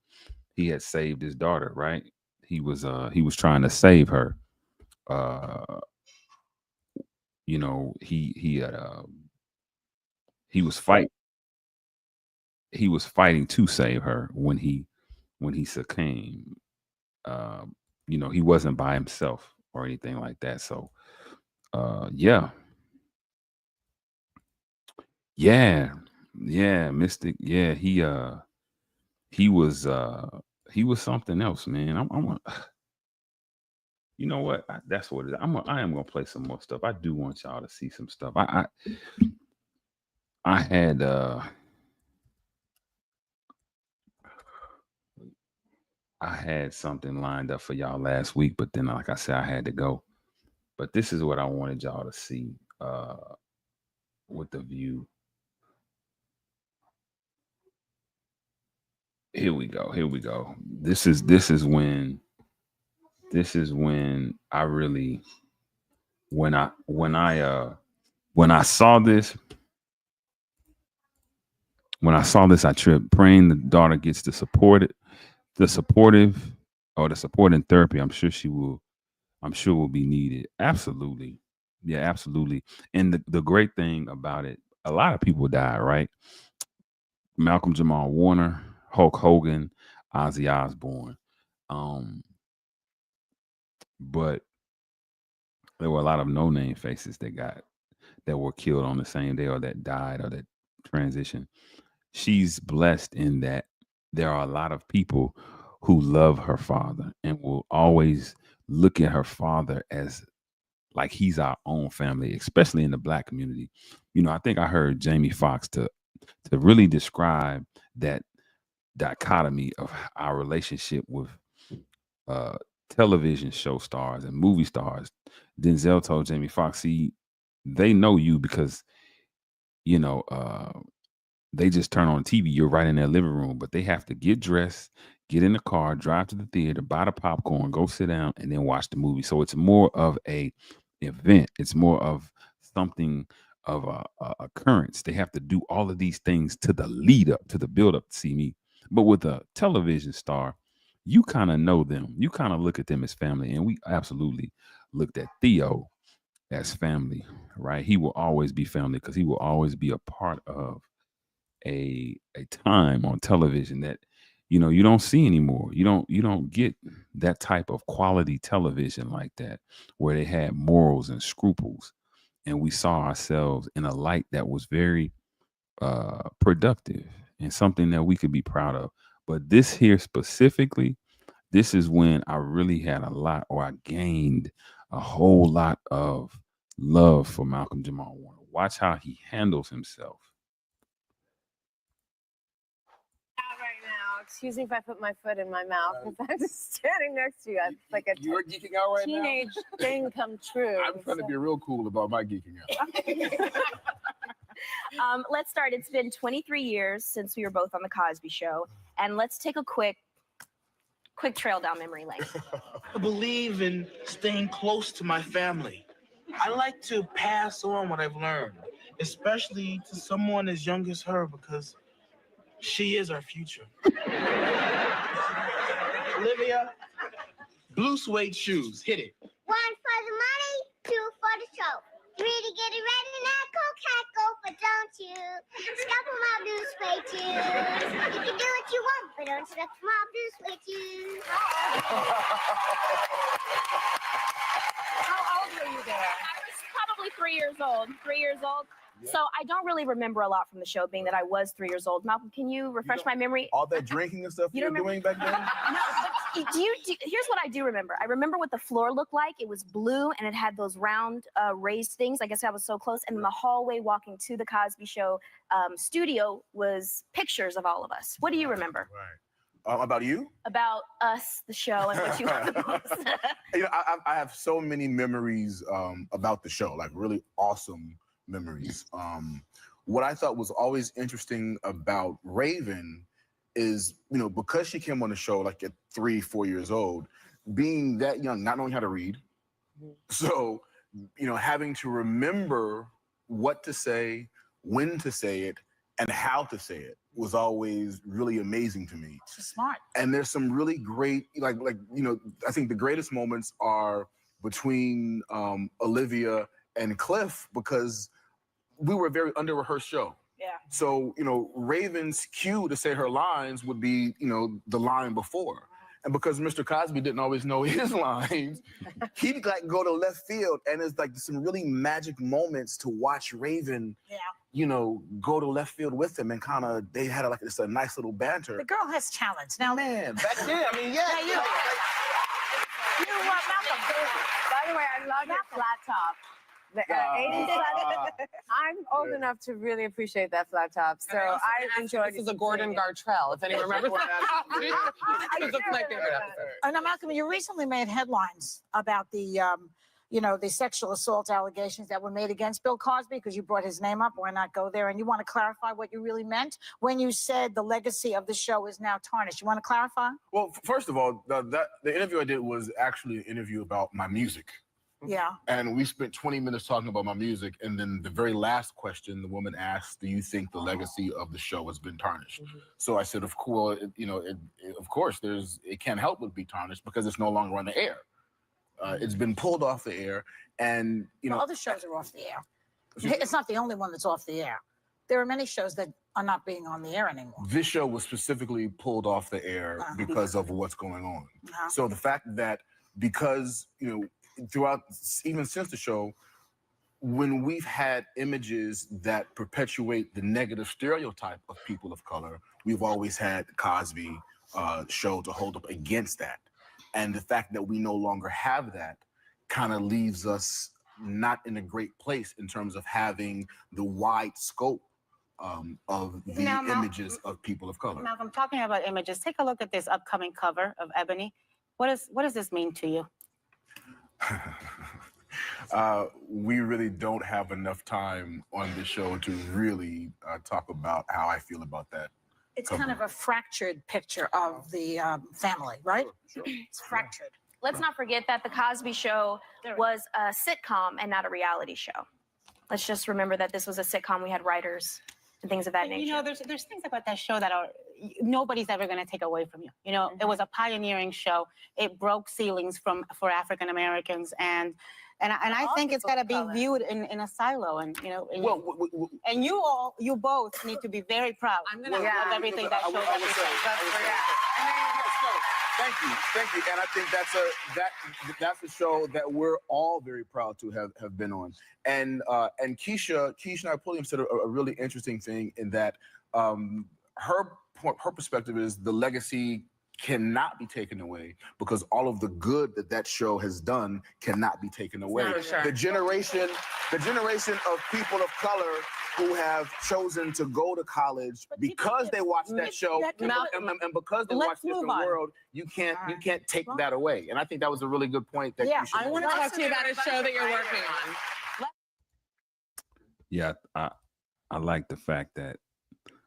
He had saved his daughter, right? He was trying to save her. He was fighting to save her when he succumbed. He wasn't by himself or anything like that. So yeah, Mystic. Yeah, he was something else, man. You know what? That's what it is. I am gonna play some more stuff. I do want y'all to see some stuff. I had something lined up for y'all last week, but then, like I said, I had to go. But this is what I wanted y'all to see with the view. Here we go. This is when I really, when I saw this, I tripped. Praying the daughter gets the supporting therapy. I'm sure will be needed. Absolutely. Yeah, absolutely. And the great thing about it, a lot of people died, right? Malcolm Jamal Warner, Hulk Hogan, Ozzy Osbourne. But there were a lot of no-name faces that were killed on the same day, or that died, or that transitioned. She's blessed in that there are a lot of people who love her father and will always look at her father as like he's our own family, especially in the Black community. I think I heard Jamie Foxx to really describe that dichotomy of our relationship with television show stars and movie stars. Denzel told Jamie Foxx, see, they know you because they just turn on TV. You're right in their living room, but they have to get dressed, get in the car, drive to the theater, buy the popcorn, go sit down, and then watch the movie. So it's more of a event. It's more of something of a occurrence. They have to do all of these things to the lead up, to the build up to see me. But with a television star, you kind of know them. You kind of look at them as family. And we absolutely looked at Theo as family, right? He will always be family because he will always be a part of a time on television that you don't see anymore. You don't get that type of quality television like that, where they had morals and scruples, and we saw ourselves in a light that was very productive and something that we could be proud of. But this here specifically, this is when I really had I gained a whole lot of love for Malcolm Jamal Warner. Watch how he handles himself. Right now, excuse me if I put my foot in my mouth, because I'm just standing next to you. It's like a You're geeking out right now? teenage thing come true. I'm trying to be real cool about my geeking out. Let's start. It's been 23 years since we were both on The Cosby Show. And let's take a quick trail down memory lane. I believe in staying close to my family. I like to pass on what I've learned, especially to someone as young as her, because she is our future. Olivia, blue suede shoes, hit it. 1 for the money, 2 for the show. 3 to get it ready now, go, but don't you stop with my blue suede shoes. You can do what you want, but don't stop with my blue suede shoes. How old were you there? I was probably 3 years old. 3 years old. Yeah. So I don't really remember a lot from the show, being that I was 3 years old. Malcolm, can you refresh my memory? All that drinking and stuff you were doing back then? No, but here's what I do remember. I remember what the floor looked like. It was blue, and it had those round raised things. I guess I was so close. And the hallway walking to the Cosby Show studio was pictures of all of us. What do you remember? Right. About you? About us, the show, and what you love the most. You know, I have so many memories about the show, like really awesome memories. What I thought was always interesting about Raven is, you know, because she came on the show like at 3, 4 years old, being that young, not knowing how to read. So, you know, having to remember what to say, when to say it, and how to say it was always really amazing to me. She's smart. And there's some really great, like you know, I think the greatest moments are between Olivia and Cliff, because we were a very under-rehearsed show. Yeah. So, you know, Raven's cue to say her lines would be, you know, the line before. And because Mr. Cosby didn't always know his lines, he'd like go to left field, and it's like some really magic moments to watch Raven, you know, go to left field with him, and kind of, they had like this a nice little banter. The girl has talent. Now, man, back then, I mean, yeah. You know what, Malcolm? By the way, I love that flat top. The 80s flat. I'm old enough to really appreciate that flat top, so I enjoyed it. This is a Gordon Gartrell, if anyone remembers that. It's my favorite episode. Now, Malcolm, you recently made headlines about the, you know, the sexual assault allegations that were made against Bill Cosby, because you brought his name up. Why not go there? And you want to clarify what you really meant when you said the legacy of the show is now tarnished. You want to clarify? Well, first of all, the interview I did was actually an interview about my music. Yeah. And we spent 20 minutes talking about my music, and then the very last question, the woman asked, "Do you think the legacy of the show has been tarnished?" So I said, "Of course, you know, of course, it can't help but be tarnished because it's no longer on the air. It's been pulled off the air, and you know, other shows are off the air. It's not the only one that's off the air. There are many shows that are not being on the air anymore. This show was specifically pulled off the air because of what's going on. So the fact that, because, you know, throughout, even since the show, when we've had images that perpetuate the negative stereotype of people of color, we've always had the Cosby show to hold up against that. And the fact that we no longer have that kind of leaves us not in a great place in terms of having the wide scope of the images of people of color. Malcolm, talking about images, take a look at this upcoming cover of Ebony. What does this mean to you? We really don't have enough time on the show to really talk about how I feel about that. It's kind of a fractured picture of the family, right? Sure. It's fractured. Let's not forget that The Cosby Show was a sitcom and not a reality show. Let's just remember that this was a sitcom. We had writers and things of that nature. You know, there's things about that show that are nobody's ever going to take away from you. You know, it was a pioneering show. It broke ceilings for African Americans, and I think it's got to be viewed in a silo. And you know, and you both need to be very proud of everything that show Thank you, and I think that's a show that we're all very proud to have been on. And Keisha and I Pulliam said a really interesting thing in that her perspective is the legacy cannot be taken away because all of the good that show has done cannot be taken away. The generation of people of color who have chosen to go to college because they watched that show and because they watched Different World, you can't take that away. And I think that was a really good point. That I want to talk to you about a show that you're working on. Yeah, I like the fact that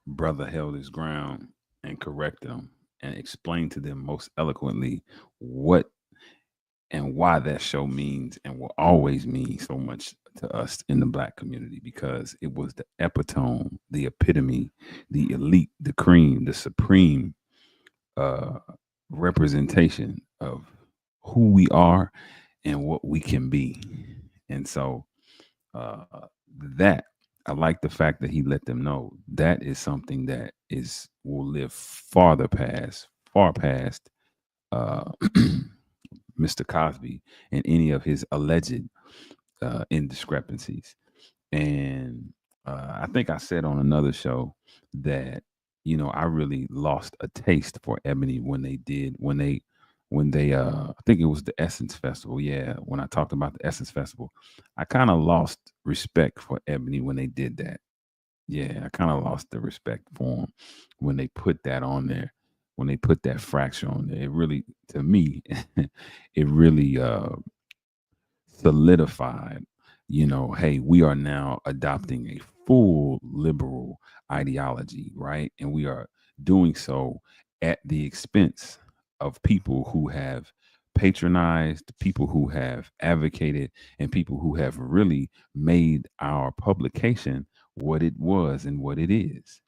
brother held his ground and corrected them and explained to them most eloquently what and why that show means and will always mean so much to us in the Black community, because it was the epitome, the epitome, the elite, the cream, the supreme representation of who we are and what we can be. And so uh, that I like the fact that he let them know that is something that will live far past uh, Mr. Cosby and any of his alleged indiscrepancies. And I think I said on another show that, I really lost a taste for Ebony when they I think it was the Essence Festival. Yeah, when I talked about the Essence Festival, I kind of lost respect for Ebony when they did that. Yeah, I kind of lost the respect for him when they put that on there, when they put that fracture on there. It really, to me, it really solidified, hey, we are now adopting a full liberal ideology, right? And we are doing so at the expense of people who have patronized, people who have advocated, and people who have really made our publication what it was and what it is.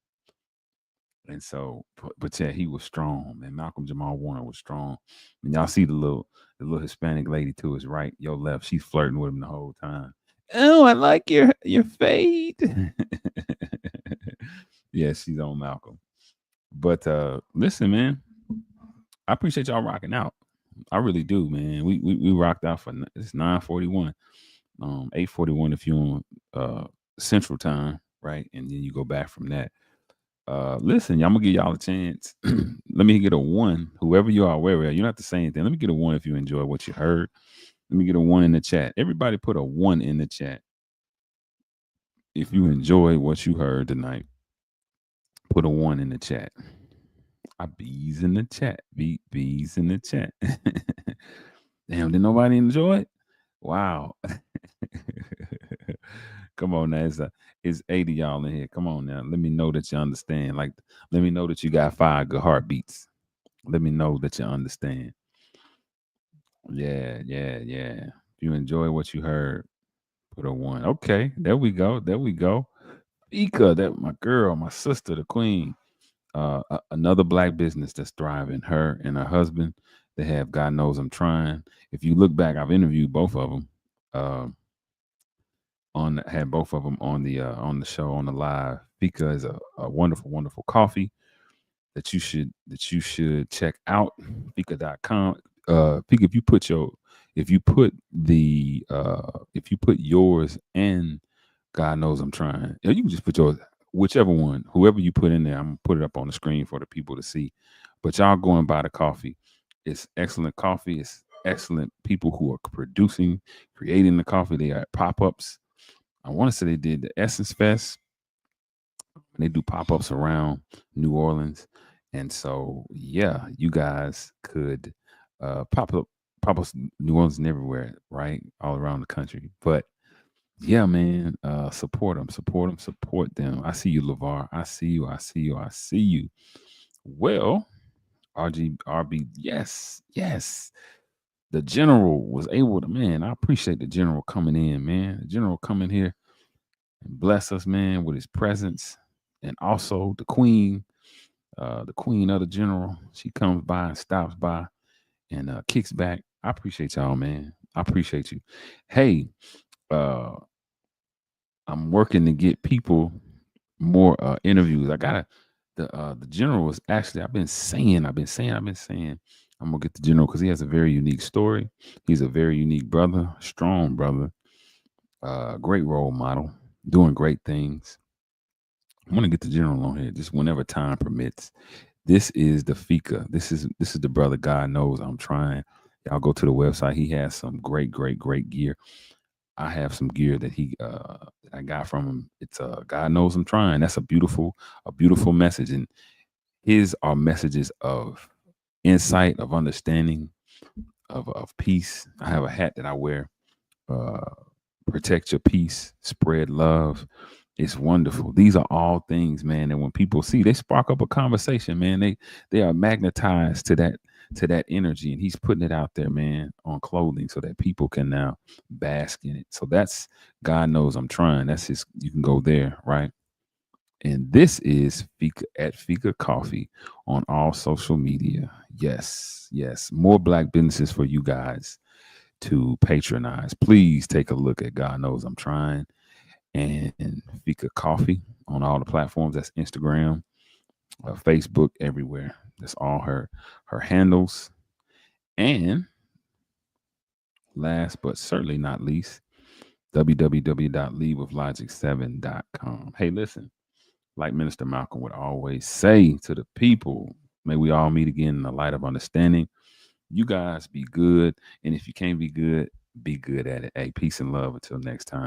And so, but yeah, he was strong, man. Malcolm Jamal Warner was strong. And y'all see the little Hispanic lady to his right, your left, she's flirting with him the whole time. Oh, I like your fade. Yeah, she's on Malcolm. But listen, man, I appreciate y'all rocking out. I really do, man. We rocked out for it's 9:41, 8:41 if you're on Central Time, right? And then you go back from that. Listen, I'm gonna give y'all a chance. Let me get a 1. Whoever you are, wherever you don't have to say anything. Let me get a 1 if you enjoy what you heard. Let me get a 1 in the chat. Everybody put a 1 in the chat if you enjoy what you heard tonight. Put a 1 in the chat. Bees in the chat. Bees in the chat. Damn, did nobody enjoy it? Wow. Come on now. It's 80 y'all in here. Come on now. Let me know that you understand. Like, let me know that you got 5 good heartbeats. Let me know that you understand. Yeah. If you enjoy what you heard, put a 1. Okay, there we go. Ika, that my girl, my sister, the queen. Another Black business that's thriving. Her and her husband, they have God Knows I'm Trying. If you look back, I've interviewed both of them. Had both of them on the show, on the live. Fika is a wonderful coffee that you should check out. Fika.com. Fika, if you put yours and God Knows I'm Trying, you can just put yours, whichever one, whoever you put in there. I'm gonna put it up on the screen for the people to see. But y'all go and buy the coffee. It's excellent coffee. It's excellent people who are creating the coffee. They are pop-ups. I want to say they did the Essence Fest. They do pop-ups around New Orleans. And so, yeah, you guys could pop-ups New Orleans and everywhere, right? All around the country. But yeah, man, support them. I see you, LeVar. I see you. Well, RB, yes. The general was able to, man, I appreciate the general coming in, man. The general coming here and bless us, man, with his presence. And also the queen of the general. She comes by and stops by and kicks back. I appreciate y'all, man. I appreciate you. Hey, I'm working to get people more interviews. I gotta the general was actually I've been saying I'm gonna get the general because he has a very unique story. He's a very unique brother, strong brother, great role model, doing great things. I'm gonna get the general on here just whenever time permits. This is the Fika. This is the brother. God Knows I'm Trying. Y'all go to the website. He has some great gear. I have some gear that I got from him. It's God Knows I'm Trying. That's a beautiful message. And his are messages of insight, of understanding, of peace. I have a hat that I wear. Protect your peace, spread love. It's wonderful. These are all things, man, and when people see, they spark up a conversation, man. They are magnetized to that energy, and he's putting it out there, man, on clothing so that people can now bask in it. So that's God Knows I'm Trying. That's his. You can go there, right? And this is Fika at Fika Coffee on all social media. Yes, yes. More Black businesses for you guys to patronize. Please take a look at God Knows I'm Trying and Fika Coffee on all the platforms. That's Instagram, Facebook, everywhere. That's all her handles. And last but certainly not least, www.leadwithlogic7.com. Hey, listen, like Minister Malcolm would always say to the people, may we all meet again in the light of understanding. You guys be good. And if you can't be good at it. Hey, peace and love until next time.